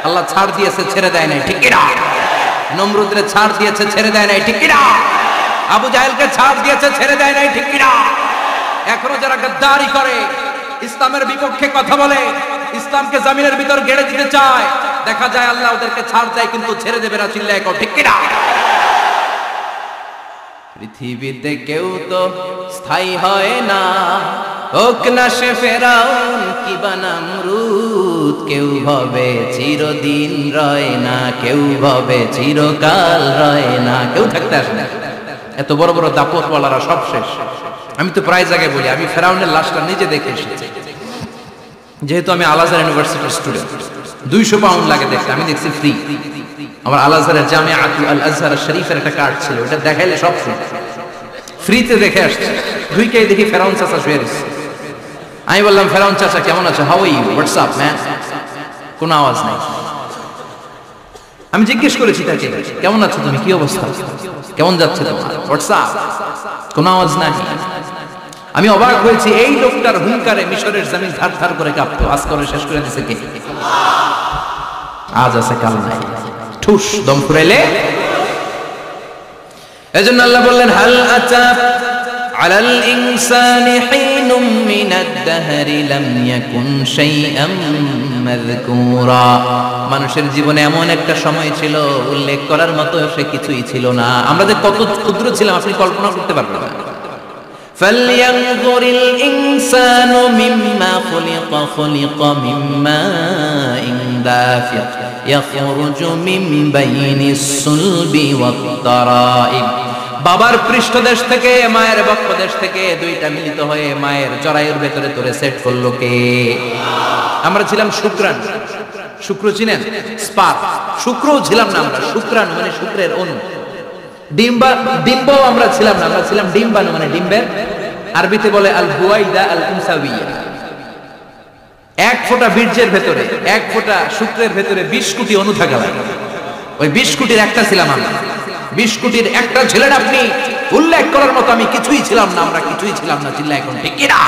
আল্লাহ ছাড় দিয়েছে, ছেড়ে দেয় নাই, ঠিক কিনা? নমরুদরে ছাড় দিয়েছে, ছেড়ে দেয় নাই, ঠিক কিনা? আবু জাহেলকে ছাড় দিয়েছে, ছেড়ে দেয় নাই, ঠিক কিনা? এখনো যারা গাদ্দারি করে, ইসলামের বিপক্ষে কথা বলে, ইসলামকে জমিনের ভিতর গেড়ে দিতে চায়, দেখা যায় আল্লাহ ওদেরকে ছাড় দেয় কিন্তু ছেড়ে দেবে না। চিল্লায় কও ঠিক কিনা? পৃথিবীতে কেউ তো স্থায়ী হয় না, হোক না সে ফেরাউন কিবা নমরুদ, কেউ ভাবে চিরদিন রয় না, কেউ ভাবে চিরকাল রয় না, কেউ থাকতে আসে না। এত বড় বড় দাপটওয়ালারা সব শেষ। আমি তো প্রায় জায়গায় বলি, আমি ফেরাউনের লাশটা নিজে দেখে এসেছি, যেহেতু আমি আল আজহার ইউনিভার্সিটির স্টুডেন্ট। 200 পাউন্ড লাগে দেখতে, আমি দেখছি ফ্রি। আমার আল আজহারের জামিআতুল আল আজহার শরীফের একটা কার্ড ছিল, ওটা দেখাইলে সব ফ্রি, ফ্রিতে দেখে আসছে। ঢুকেই দেখি ফেরাউন চাচা শুয়ে রয়েছে। আমি বললাম, ফেরাউন চাচা কেমন আছো, how are you, what's up man? কোনো আওয়াজ নাই। আমি জিজ্ঞেস করেছি তাকে, কেমন আছো তুমি, কি অবস্থা, কেমন যাচ্ছে তোমার, হোয়াটস আপ? কোনো আওয়াজ নাই। আমি অবাক হয়েছি, এই লোকটার হুঙ্কারে মিশরের জমিন থার থার করে কাঁপতো। আজ করে শেষ করে দিছে কে? আজ আছে কাল নাই, ঠুস দম ফুরাইলে। এজন্য আল্লাহ বললেন, হাল আতা আলাল ইনসানি হিনুম মিনাদ দাহরি লাম ইয়াকুন শাইআম মাযকুরা। মানুষের জীবনে এমন একটা সময় ছিল, উল্লেখ করার মতো সে কিছুই ছিল না। আমরা যে কত ক্ষুদ্র ছিলাম আপনি কল্পনা করতে পারবেন না। فَلْيَنْظُرِ الْإِنسَانُ مِمَّا خُلِقَ خُلِقَ مِن مَّاءٍ دَافِقٍ يَخْرُجُ مِن بَيْنِ الصُّلْبِ وَالتَّرَائِبِ। বাবার পৃষ্ঠদেশ থেকে, মায়ের বক্ষদেশ থেকে দুইটা মিলিত হয়ে মায়ের জরায়ুর ভেতরে তোরে সেট করলো কে? আমরা ছিলাম শুক্রাণু। শুক্র চিনেন? স্পার্ম। শুক্রও ছিলাম না আমরা, শুক্রাণু মানে শুক্রের অণু। ডিম্ব আমরা ছিলাম না, আমরা ছিলাম ডিম্বাণু মানে ডিম্বের। আরবিতে বলে আল বুয়াইদা আল উনসাউইয়া। এক ফোঁটা বীর্যের ভেতরে, এক ফোঁটা শুক্রের ভেতরে 20 কোটি অণু থাকা লাগে। ওই 20 কোটির একটা ছিলাম আমরা। 20 কোটির একটা ছিলেন আপনি। উল্লেখ করার মতো আমি কিছুই ছিলাম না, আমরা কিছুই ছিলাম না। চিল্লা এখন ঠিক কি না?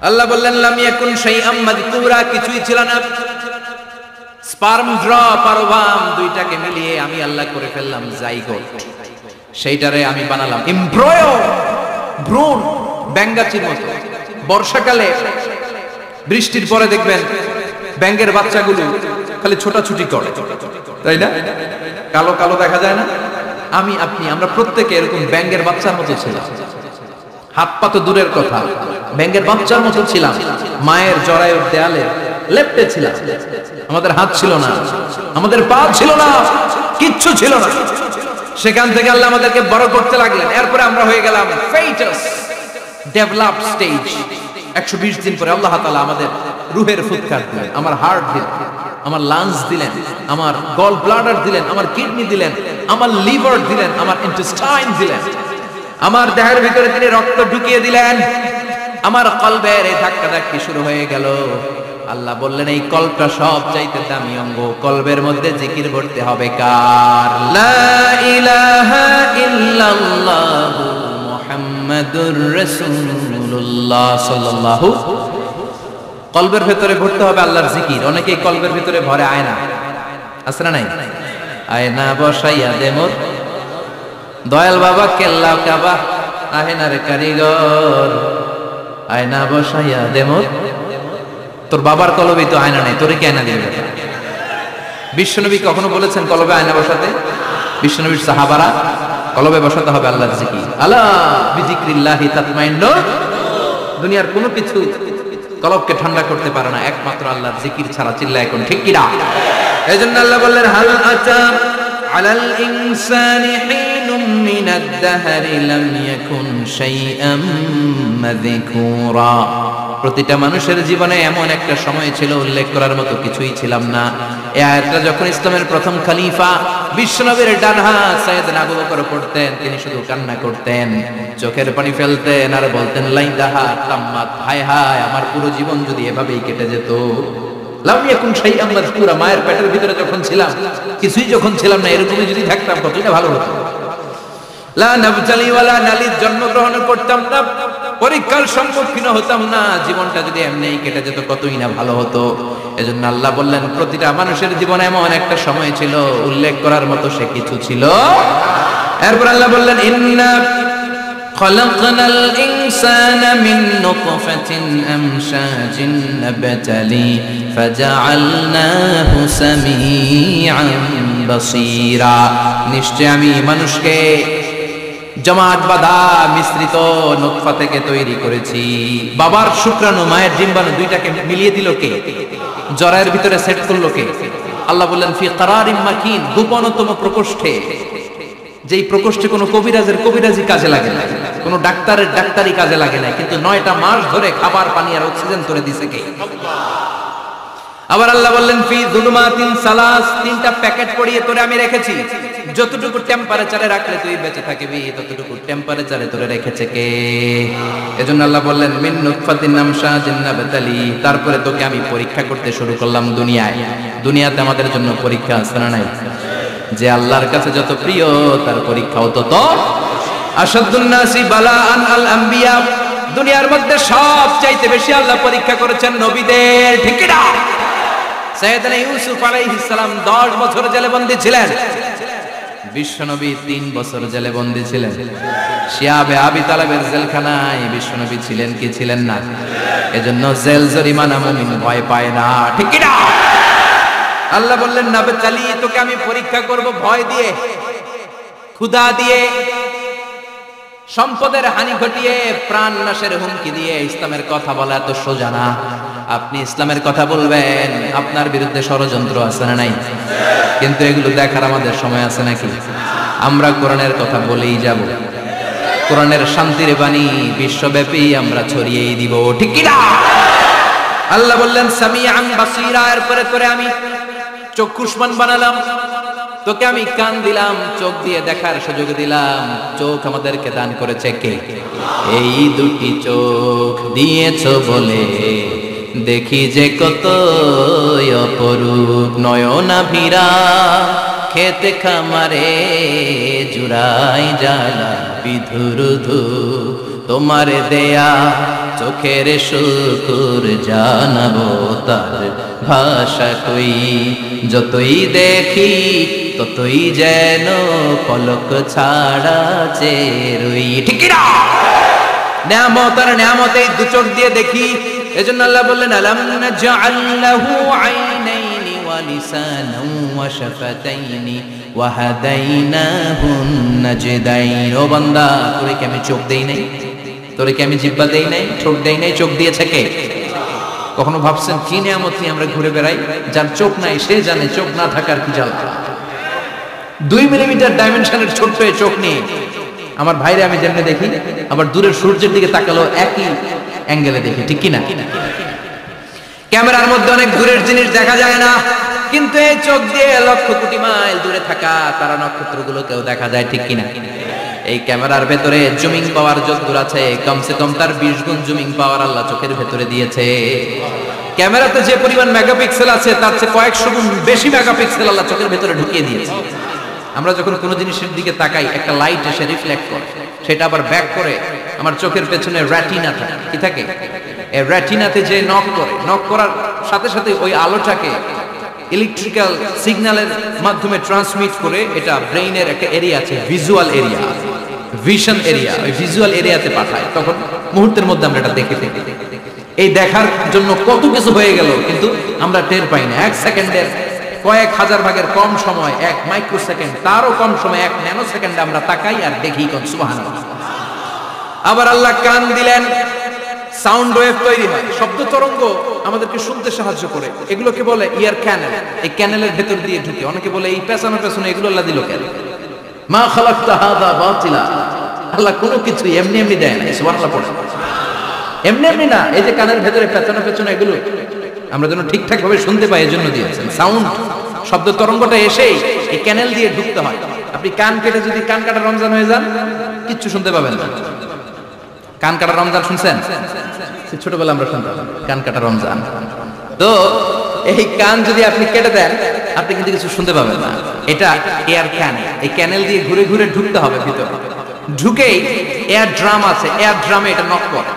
আল্লাহ বললেন, লাম ইয়াকুন শাইআম মাযকুরা, কিছুই ছিল না। স্পার্ম ড্রপ আর ওভাম দুইটাকে মিলিয়ে আমি আল্লাহ করে ফেললাম জাইগোট। সেইটারে আমি বানালাম এমব্রয়ো, ভ্রূণ, ব্যাঙ্গাচির মতো। বর্ষাকালে বৃষ্টির পরে দেখবেন ব্যাঙ্গের বাচ্চাগুলো খালি ছোটাছুটি করে, তাই না? কালো কালো দেখা যায় না? আমি আপনি আমরা প্রত্যেকে এরকম ব্যাঙ্গের বাচ্চার মতো ছিলাম। হাত পা তো দূরের কথা, ব্যাঙ্গের বাচ্চার মতো ছিলাম। মায়ের জরায়ুর দেয়ালে লেপ্টে ছিলাম। আমাদের হাত ছিল না, আমাদের পা ছিল না, কিচ্ছু ছিল না। সেখান থেকে আল্লাহ আমাদেরকে বড় করতে লাগলেন। এরপরে আমরা হয়ে গেলাম ফেটাস, ডেভেলপ স্টেজ। 120 দিন পরে আল্লাহ তাআলা আমাদের রুহের ফুৎকার দিলেন, আমার হার্ট দিলেন, আমার লাংস দিলেন, আমার গল ব্লাডার দিলেন, আমার কিডনি দিলেন, আমার লিভার দিলেন, আমার ইন্টেস্টাইন দিলেন, আমার দেহের ভিতরে তিনি রক্ত ঢুকিয়ে দিলেন। আমার কলবের এই ধাক্কাধাক্কি শুরু হয়ে গেল। আল্লাহ বললেন, এই কলবটা সব চাইতে দামি অঙ্গ, কলবের মধ্যে জিকির করতে হবে কার? লা ইলাহা ইল্লাল্লাহু মুহাম্মাদুর রাসূলুল্লাহ সাল্লাল্লাহু। কলবের ভেতরে ভরতে হবে আল্লাহর জিকির। অনেকেই কলবের ভিতরে ভরে আয়না, আছে না নাই? আয়না বসাইয়া দে মোর দয়াল বাবা, কেল্লা কাবা আয়নার কারিগর, আয়না বসাইয়া দে মোর। তোর বাবার কলবে তো আয়না নেই, তোরে কি আয়না দিবে? বিশ্বনবী কখনো বলেছেন কলবে আয়না বসাতে? বিশ্বনবীর সাহাবারা কলবে বসাতে হবে আল্লাহর জিকির। আলা বিজিক্রিল্লাহি তাতমাইন্নুল। দুনিয়ার কোনো কিছু কলবকে ঠান্ডা করতে পারে না, একমাত্র আল্লাহর জিকির ছাড়া। চিল্লা এখন ঠিক কি না? এজন্য আল্লাহ বললেন, হাল আতা আলাল ইনসানি হিনুম মিনাদ দাহরি লাম ইয়াকুন শাইআম মাযকুরা। প্রতিটা মানুষের জীবনে এমন একটা সময় ছিল, উল্লেখ করার মতো কিছুই ছিলাম না। এই আয়াতটা যখন ইসলামের প্রথম খলিফা বিশ্বনবীর ডান হাত সাইয়েদনা আবু বকর পড়তেন, তিনি শুধু কান্না করতেন, চোখের পানি ফেলতেন আর বলতেন, লাইদাহা তাম্মাত, হায় হায় আমার পুরো জীবন যদি এভাবেই কেটে যেত। লাম ইয়াকুন শাইআম মাযকুরা, মায়ের পেটের ভিতরে যখন ছিলাম, কিছুই যখন ছিলাম না, এরকমই যদি থাকতাম কতটা ভালো হতো। লা নাবতালি ওয়ালা নালিদ, জন্মগ্রহণ করতাম না, পরীক্ষার সম্মুখীন হতাম না, জীবনটা যদি এমনি কেটে যেত কতই না ভালো হতো। এজন্য আল্লাহ বললেন প্রতিটা মানুষের জীবনে এমন একটা সময় ছিল উল্লেখ করার মতো সে কিছু ছিল। এরপর আল্লাহ বললেন ইন্না খলাকনাল ইনসানা মিন নুতফাতিন আমশাজিন নাবতালি ফাজআলনাহু সামিআন বাসীরা। নিশ্চয় আমি মানুষকে জমাট বাঁধা মিশ্রিত নুতফা থেকে তৈরি করেছি। বাবার শুক্রাণু মায়ের ডিম্বাণু দুইটাকে মিলিয়ে দিল কে? জরায়ের ভিতরে সেট করলো কে? আল্লাহ বললেন ফি কারারিম মাকিন, গোপনতম প্রকোষ্ঠে। যেই প্রকোষ্ঠে কোনো কবিরাজের কবিরাজি কাজে লাগে না, কোনো ডাক্তারের ডাক্তারি কাজে লাগে না, কিন্তু 9টা মাস ধরে খাবার পানি আর অক্সিজেন করে দিছে কে? আবার আল্লাহ বললেন ফি যুলুমাতিন সালাস, 3টা প্যাকেট পরিয়ে তোরে আমি রেখেছি। যতটুকু টেম্পারেচারে রাখলে তুই বেঁচে থাকবি ততটুকু টেম্পারেচারে তোরে রেখেছে কে? এজন্য আল্লাহ বললেন মিন নুতফাতিন আমশাজিন নাবতালি, তারপরে তোকে আমি পরীক্ষা করতে শুরু করলাম দুনিয়ায়। দুনিয়াতে আমাদের জন্য পরীক্ষা আছে না নাই? যে আল্লাহর কাছে যত প্রিয় তার পরীক্ষাও তত। আশাদ্দুন নাসি বালাআন আল আম্বিয়া, দুনিয়ার মধ্যে সবচাইতে বেশি আল্লাহ পরীক্ষা করেছেন নবীদের, ঠিক কি না? সাইয়েদনা ইউসুফ আলাইহিস সালাম 10 বছর জেলে বন্দী ছিলেন, বিশ্বনবী 3 বছর জেলে বন্দী ছিলেন। শিয়াবে আবি তালেবের জেলখানায় বিশ্বনবী ছিলেন কি ছিলেন না? এজন্য জেল জরিমানা মুমিন ভয় পায় না, ঠিক কি না? আল্লাহ বললেন নাবতালি, তোকে আমি পরীক্ষা করব ভয় দিয়ে, ক্ষুধা দিয়ে, সম্পদের হানি ঘটিয়ে, প্রাণ নাশের হুমকি দিয়ে। ইসলামের কথা বলা এত সোজা না। আপনি ইসলামের কথা বলবেন, আপনার বিরুদ্ধে ষড়যন্ত্র আছে না নাই? কিন্তু এগুলো দেখার আমাদের সময় আছে নাকি? আমরা কোরআনের কথা বলেই যাব, কোরআনের শান্তির বাণী বিশ্বব্যাপী আমরা ছড়িয়েই দিব, ঠিক কি না? আল্লাহ বললেন সামিআন বাসীরা, এরপরে করে আমি চক্ষুষ্মান বানালাম, তোকে আমি কান দিলাম, চোখ দিয়ে দেখার সুযোগ দিলাম। চোখ আমাদেরকে দান করেছে কে? এই দুটি চোখ দিয়েছো বলে দেখি যে কত অপরূপ, নয়নাভিরা খেতে খামারে জুড়াই জ্বালা বিধুরুধু, তোমার দেয়া চোখের শুকুর জানাবো তার ভাষা কই। যতই দেখি ততই যেন পলক ছাড়া চেরুই, ঠিক না? নিয়ামত আর নিয়ামতে দু চোখ দিয়ে দেখি। এজন্য আল্লাহ বললেন আলাম নাজআল লাহু আইনাইনি ওয়া লিসানান ওয়া শাফাতাইনি ওয়া হাদাইনাহু নাজদাইন। ও বান্দা, তোরে কি আমি চোখ দেই নাই? তোরে কি আমি জিহ্বা দেই নাই? চোখ দেই নাই? চোখ দিয়েছে কে? কখনো ভাবছেন কি নিয়ামত নিয়ে আমরা ঘুরে বেড়াই? যার চোখ নাই সে জানে চোখ না থাকার কি জ্বালা। 2 মিলিমিটার ডাইমেনশনের ছোট্ট চোখ নিয়ে আমার ভাইরে আমি যেমনি দেখি, আবার দূরের সূর্যের দিকে তাকালো একই অ্যাঙ্গেলে দেখি, ঠিক কি না? ক্যামেরার মধ্যে অনেক দূরের জিনিস দেখা যায় না, কিন্তু এই চোখ দিয়ে লক্ষ কোটি মাইল দূরে থাকা তারা নক্ষত্রগুলোকেও দেখা যায়, ঠিক কি না? এই ক্যামেরার ভেতরে জুমিং পাওয়ার যতদূর আছে, কমসে কম তার 20 গুণ জুমিং পাওয়ার আল্লাহ চোখের ভেতরে দিয়েছে। ক্যামেরাতে যে পরিমাণ মেগাপিক্সেল আছে তার চেয়ে কয়েকশো গুণ বেশি মেগাপিক্সেল আল্লাহ চোখের ভেতরে ঢুকিয়ে দিয়েছে। আমরা যখন কোনো জিনিসের দিকে তাকাই, একটা লাইট এসে রিফ্লেক্ট করে, সেটা আবার ব্যাক করে আমার চোখের পেছনে রেটিনা থাকে, কি থাকে? এই রেটিনাতে যে নক করে, নক করার সাথে সাথে ওই আলোটাকে ইলেকট্রিক্যাল সিগন্যালের মাধ্যমে ট্রান্সমিট করে এটা ব্রেইনের একটা এরিয়া আছে, ভিজুয়াল এরিয়া, ভিশন এরিয়া, ওই ভিজুয়াল এরিয়াতে পাঠায়। তখন মুহূর্তের মধ্যে আমরা এটা দেখে ফেলি। এই দেখার জন্য কত কিছু হয়ে গেল, কিন্তু আমরা টের পাই না। 1 সেকেন্ডের কয়েক হাজার ভাগের কম সময়, 1 মাইক্রোসেকেন্ড, তারও কম সময়, 1 ন্যানো সেকেন্ডে আমরা তাকাই আর দেখি কোন সুবহানাল্লাহ। আবার আল্লাহ কান দিলেন, সাউন্ড ওয়েভ তৈরি হয়, শব্দ তরঙ্গ আমাদেরকে শুনতে সাহায্য করে। এগুলোকে বলে ইয়ার ক্যানেল। এই ক্যানেলের ভেতর দিয়ে ঢুকে। অনেকে বলে এই পেছনে পেছনে এগুলো আল্লাহ দিল কেন? মা খালাকতা হাযা বাতিলা, আল্লাহ কোনো কিছু এমনি এমনি দেয় না। সুবহানাল্লাহ পড়ে, এমনি এমনি না। এই যে কানের ভেতরে পেছনে পেছনে এগুলো আমরা যেন ঠিকঠাক ভাবে শুনতে পাই, এজন্য দিয়েছেন। সাউন্ড শব্দ তরঙ্গটা এসেই এই ক্যানেল দিয়ে ঢুকতে হয়। আপনি কান কেটে যদি কান কাটা রমজান হয়ে যান, কিচ্ছু শুনতে পাবেন না। কান কাটা রমজান শুনছেন? ছোটবেলা আমরা শুনতাম কান কাটা রমজান। তো এই কান যদি আপনি কেটে দেন, আপনি কিন্তু কিছু শুনতে পাবেন না। এটা এয়ার ক্যানেল, এই ক্যানেল দিয়ে ঘুরে ঘুরে ঢুকতে হবে ভিতরে। ঢুকেই এয়ার ড্রাম আছে, এয়ার ড্রামে এটা নক করে।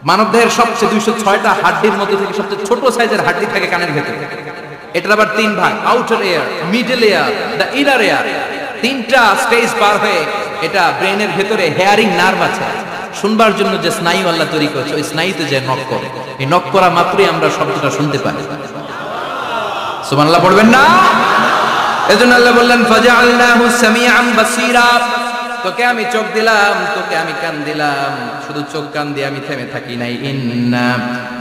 মানবদেহের সবচেয়ে 206টা হাড্ডির মধ্যে থেকে সবচেয়ে ছোট সাইজের হাড্ডি থাকে কানের ভেতরে। এটার আবার 3 ভাগ, outer air, middle air, the inner air. 3টা স্টেজ পার হয়ে এটা ব্রেনের ভেতরে হেয়ারিং নার্ভ আছে, শুনবার জন্য যে স্নায়ু আল্লাহ তৈরি করেছে, ওই স্নায়ুতে যে নক করে, এই নক করা মাত্রই আমরা শব্দটা শুনতে পাই। সুবহানাল্লাহ পড়বেন না? এজন্য আল্লাহ বললেন ফাজআলনাহু সামিআন বাসীরা, তোকে আমি চোখ দিলাম, তোকে আমি কান দিলাম। শুধু চোখ কান দিয়ে আমি থেমে থাকি নাই। ইন্না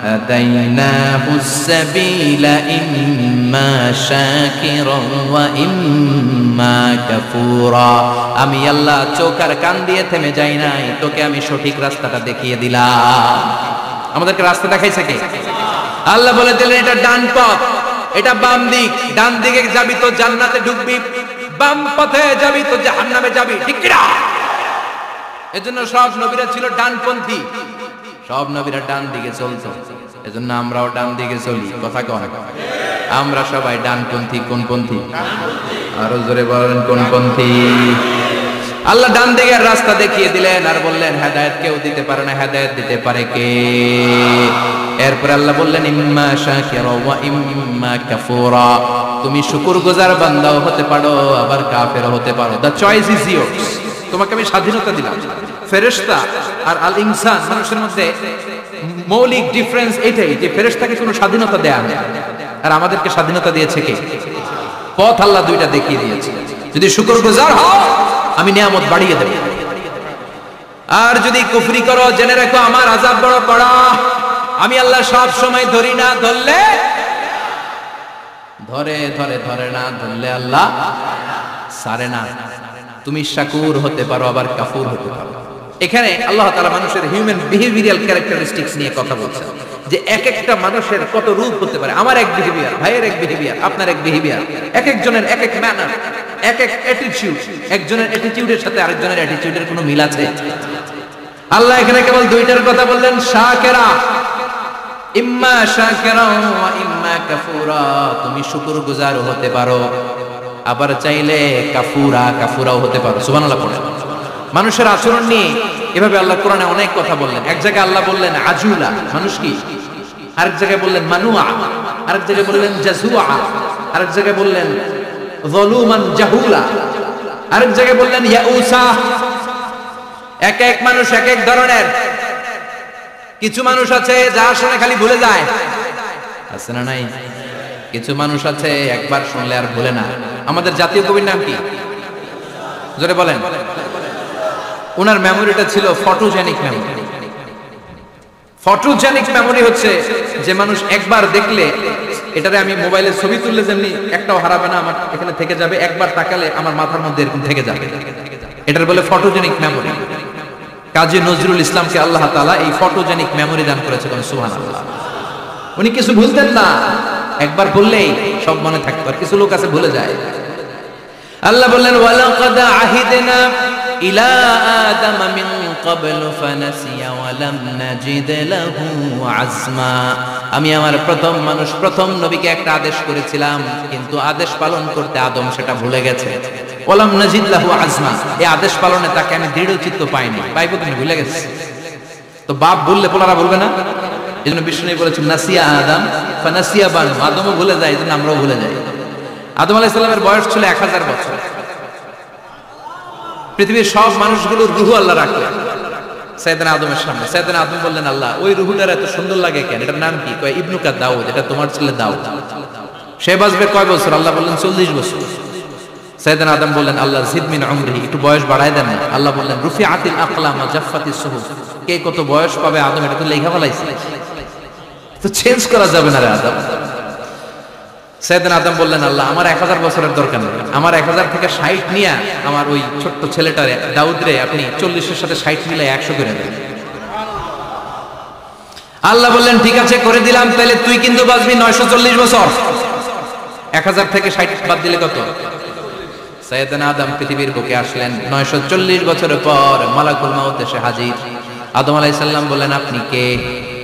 হাদাইনাহুস সাবিলা ইম্মা শাকিরান ওয়া ইম্মা কাফুরা। আমি আল্লাহ চোখ আর কান দিয়ে থেমে যাই নাই, তোকে আমি সঠিক রাস্তাটা দেখিয়ে দিলাম। আমাদেরকে রাস্তা দেখাইছে কে? আল্লাহ বলে দিলেন এটা ডান পথ, এটা বাম দিক। ডান দিকে যাবি তো জান্নাতে ঢুকবি, বাম পথে যাবি তো জাহান্নামে যাবি। ঠিক কি না? এজন্য সব নবীরা ছিল ডানপন্থী, সব নবীরা ডান দিকে চলতো। এজন্য আমরাও ডান দিকে চলি। কথা কয় আমরা সবাই ডানপন্থী। কোন পন্থী? আরো জোরে বলেন কোন পন্থী? আল্লাহ ডান দিকের রাস্তা দেখিয়ে দিলেন আর বললেন হেদায়েত কেউ দিতে পারে না, হেদায়েত দিতে পারে কে? এরপর আল্লাহ বললেন ইম্মা শাকিরা ওয়া ইম্মা কাফুরা। তুমি শুকরগুজার বান্দাও হতে পারো, আবার কাফেরও হতে পারো। The choice is years. তোমাকে আমি স্বাধীনতা দিলাম। ফেরেশতা আর আল ইনসান, মানুষের মধ্যে মৌলিক ডিফারেন্স এটাই যে ফেরেশতাকে কোনো স্বাধীনতা দেয়া হয় আর আমাদেরকে স্বাধীনতা দিয়েছে কে? পথ আল্লাহ দুইটা দেখিয়ে দিয়েছে। যদি শুকরগুজার হও আমি নিয়ামত বাড়িয়ে দেব, আর যদি কুফরি করো জেনে রাখো আমার আযাব বড় কড়া। আমি আল্লাহ সব সময় ধরি না, ধরলে ধরে ধরে ধরে না, ধরলে আল্লাহ সারে না। তুমি শাকুর হতে পারো, আবার কাফুর হতে পারো। এখানে আল্লাহ তাআলা মানুষের হিউম্যান বিহেভিয়ারাল ক্যারেক্টারিস্টিক্স নিয়ে কথা বলছেন, যে এক একটা মানুষের কত রূপ হতে পারে। আমার এক বিহেভিয়ার, ভাইয়ের এক বিহেভিয়ার, আপনার এক বিহেভিয়ার, এক একজনের এক এক ম্যানার, এক এক অ্যাটিটিউড। একজনের অ্যাটিটিউডের সাথে আরেকজনের অ্যাটিটিউডের কোনো মিল আছে? আল্লাহ এখানে কেবল দুইটার কথা বললেন, শাকিরা, ইম্মা শাকিরা ওয়া ইম্মা কাফুরা। তুমি শুকরগুজার হতে পারো, আবার চাইলে কাফুরাও হতে পারো। সুবহানাল্লাহ পড়েন। মানুষের আচরণ নিয়ে এভাবে আল্লাহ কোরআনে অনেক কথা বললেন। এক জায়গায় আল্লাহ বললেন আজুলা, মানুষ কি? আরেক জায়গায় বললেন মানুয়া, আরেক জায়গায় বললেন জাজুয়া, আরেক জায়গায় বললেন যালুমান জাহুলা, আরেক জায়গায় বললেন ইয়াউসা। এক এক মানুষ এক এক ধরনের। কিছু মানুষ আছে যার শুনে খালি ভুলে যায়, আছে না নাই? কিছু মানুষ আছে একবার শুনলে আর ভুলে না। আমাদের জাতীয় কবির নাম কি? জোরে বলেন। ওনার মেমোরিটা ছিল ফটোজেনিক মেমোরি। ফটোজেনিক মেমোরি হচ্ছে যে মানুষ একবার দেখলে, এটারে আমি মোবাইলে ছবি তুললে যেমনি একটাও হারাবে না, আমার এখানে থেকে যাবে। একবার তাকালে আমার মাথার মধ্যে এরকম থেকে যাবে। এটার বলে ফটোজেনিক মেমোরি। কাজী নজরুল ইসলামকে আল্লাহ তাআলা এই ফটোজেনিক মেমোরি দান করেছেন। সুবহানাল্লাহ। উনি কিছু ভুলতেন না, একবার বললেই সব মনে থাকতো। আর কিছু লোক আছে ভুলে যায়। আল্লাহ বললেন ওয়ালাকাদ আহিদনা ইলা আদাম মিন ক্বাবলু ফানাসিয়া ওয়া লাম নাজিদ লাহু আজমা। আমি আমার প্রথম মানুষ, প্রথম নবীকে একটা আদেশ করেছিলাম, কিন্তু আদেশ পালন করতে আদম সেটা ভুলে গেছে। ওয়া লাম নাজিদ লাহু আজমা, এই আদেশ পালনে তাকে আমি দৃঢ়চিত্ত পাইনি। পাইবো তুমি ভুলে গেছে। তো বাপ বললে পোলারা বলবে না? এজন্য বিষ্ণু বলেছেন নাসিয়া আদম ফানাসিয়া বানু। আদমও ভুলে যায়, এজন্য আমরাও ভুলে যাই। আদম আলাইহিস সালামের বয়স ছিল 1000 বছর। পৃথিবীর সব মানুষগুলোর রূহ আল্লাহ রাখলেন সাইয়েদনা আদমের সামনে। সাইয়েদনা আদম বললেন আল্লাহ ওই রূহটার এত সুন্দর লাগে কেন? এটার নাম কি? কয় ইবনুকা দাউদ, এটা তোমার ছেলে দাউদ। সে বাঁচবে কয় বছর? আল্লাহ বললেন 40 বছর। সাইয়েদনা আদম বললেন আল্লাহ জিদ মিন উমরিহি, একটু বয়স বাড়ায় দেন না। আল্লাহ বললেন রুফিআতিল আকলাম ওয়া জাফফাতিস সুহুফ। কে কত বয়স পাবে আদম এটা তো লেখা ফেলাইছে, তো চেঞ্জ করা যাবে না রে আদম। সাইয়েদনা আদম বললেন আল্লাহ আমার 1000 বছরের দরকার নেই, আমার 1000 থেকে 60 নিয়ে আমার ওই ছোট্ট ছেলেটারে দাউদরে আপনি 40 এর সাথে 60 মিলে 100 করে দেন। আল্লাহ বললেন ঠিক আছে করে দিলাম, তাহলে তুই কিন্তু বাঁচবি 940 বছর। 1000 থেকে 60 বাদ দিলে কত? সাইয়েদনা আদম পৃথিবীর বুকে আসলেন 940 বছরের পর। মালাকুল মাউত এসে হাজির। আদম আলাইহিস সালাম বললেন আপনি কে?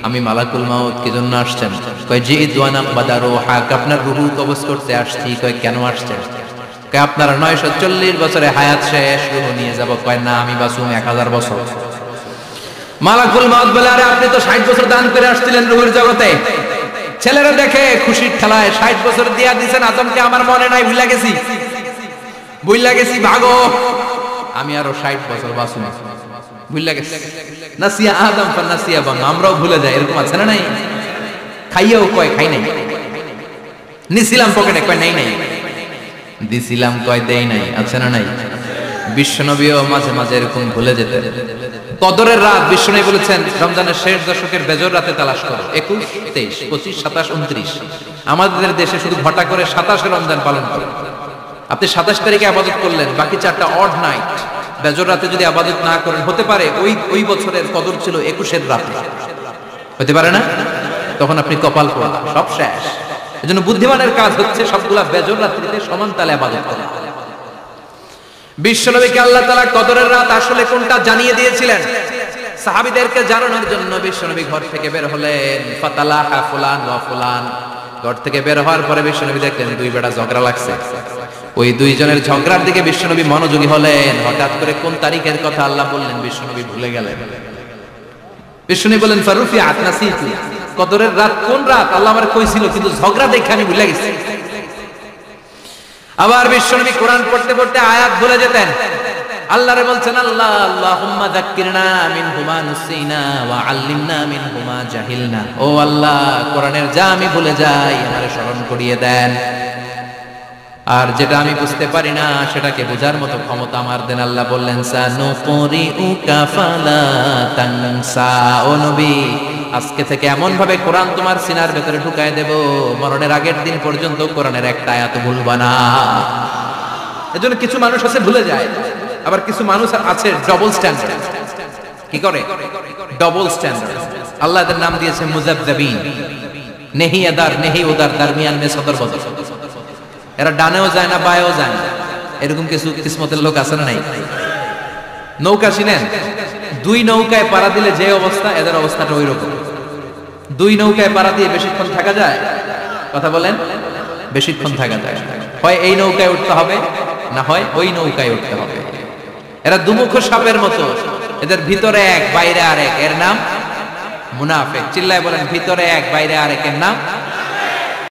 আমি মালাকুল মাউত। কি জন্য আসছেন? কয় জিদু আনা বাদা রূহাক, আপনার রূহ কবজ করতে আসছি। কয় কেন আসছেন? আপনার 940 বছরে হায়াত শেষ, রূহ নিয়ে যাব। কয় না, আমি বাঁচুম 1000 বছর। মালাকুল মউত বলে, আরে আপনি তো 60 বছর দান করে আসছিলেন রূহের জগতে। ছেলেরা দেখে খুশির ঠেলায় 60 বছর দিয়া দিয়েছেন আদমকে, আমার মনে নাই, ভুইলা গেছি, ভাগো, আমি আরো 60 বছর বাঁচুম, ভুইলা গেছি। নাসিয়া আদম ফানাসিয়া বান, আমরাও ভুলে যাই, এরকম আছে না নাই? খাইয়াও কয় খাই নাই, নিছিলাম পকেটে, কয় নাই নাই, দিছিলাম কয় দেই নাই, আছে না নাই? বিশ্বনবীও মাঝে মাঝে এরকম ভুলে যেতেন। কদরের রাত বিশ্বনবী বলেছেন রমজানের শেষ দশকের বেজর রাতে তালাশ করো। 21, 23, 25, 27, 29। আমাদের দেশে শুধু ঘটা করে 27 রমজান পালন করে। আপনি 27 তারিখে আবাদত করলেন, বাকি 4টা অড নাইট বেজর রাতে যদি আবাদত না করেন, হতে পারে ওই বছরের কদর ছিল 21 রাতে, হতে পারে না? তখন আপনি কপাল পোড়া, সব শেষ। এজন্য বুদ্ধিমানের কাজ হচ্ছে সবগুলা বেজর রাত্রিতে সমান তালে ইবাদত করা। বিশ্বনবীকে আল্লাহ তাআলা কদরের রাত আসলে কোনটা জানিয়ে দিয়েছিলেন সাহাবীদেরকে জানানোর জন্য। বিশ্বনবী ঘর থেকে বের হলেন, ফাতালাহা ফুলান ওয়া ফুলান। ঘর থেকে বের হওয়ার পরে বিশ্বনবী দেখলেন দুই বেটা ঝগড়া লাগছে। ওই দুইজনের ঝগড়ার দিকে বিশ্বনবী মনোযোগী হলেন। হঠাৎ করে কোন তারিখের কথা আল্লাহ বললেন বিশ্বনবী ভুলে গেলেন। বিশ্বনবী বলেন, ফারুফিআত নাসিতু, কদরের রাত কোন রাত আল্লাহ আমারে কইছিল, কিন্তু ঝগড়া দেখে আমি ভুলে গেছি। আবার বিশ্বনবী কোরআন পড়তে পড়তে আয়াত ভুলে যেতেন। আল্লাহরে বলছেন, আল্লাহ আল্লাহুম্মা যাক্কিরনা মিনহুমা নুসিনা ওয়া আল্লিমনা মিনহুমা জাহিলনা। ও আল্লাহ, কোরআনের যা আমি ভুলে যাই আমারে স্মরণ করিয়ে দেন, আর যেটা আমি বুঝতে পারি না সেটাকে বোঝার মতো ক্ষমতা আমার দেন। আল্লাহ বললেন, সানুকরিউকা ফালা তানসা। ও নবী, আজকে থেকে এমন ভাবে কোরআন তোমার সিনার ভেতরে ঢুকায় দেব, মরণের আগের দিন পর্যন্ত কোরআনের একটা আয়াত ভুলবা না। এজন্য কিছু মানুষ আছে ভুলে যায়, আবার কিছু মানুষ আছে ডবল স্ট্যান্ডার্ড। কি করে? Double standard. আল্লাহ এদের নাম দিয়েছে মুযাবযাবিন, নেহি আদার নেহি উদার, দরমিয়ান মে সদর বদর। এরা ডানেও যায় না, বায়েও যায় না। এরকম কিছু কিসমতের লোক আছে না নাই? নৌকা চিনেন? দুই নৌকায় পাড়া দিলে যে অবস্থা, এদের অবস্থাটা ওই রকম। দুই নৌকায় পাড়া দিয়ে বেশিক্ষণ থাকা যায়? কথা বলেন, বেশিক্ষণ থাকা যায়? হয় এই নৌকায় উঠতে হবে, না হয় ওই নৌকায় উঠতে হবে। এরা দুমুখ সাপের মতো, এদের ভিতরে এক বাইরে আরেক, এর নাম মুনাফিক। চিল্লায় বলেন, ভিতরে এক বাইরে আরেক, এর নাম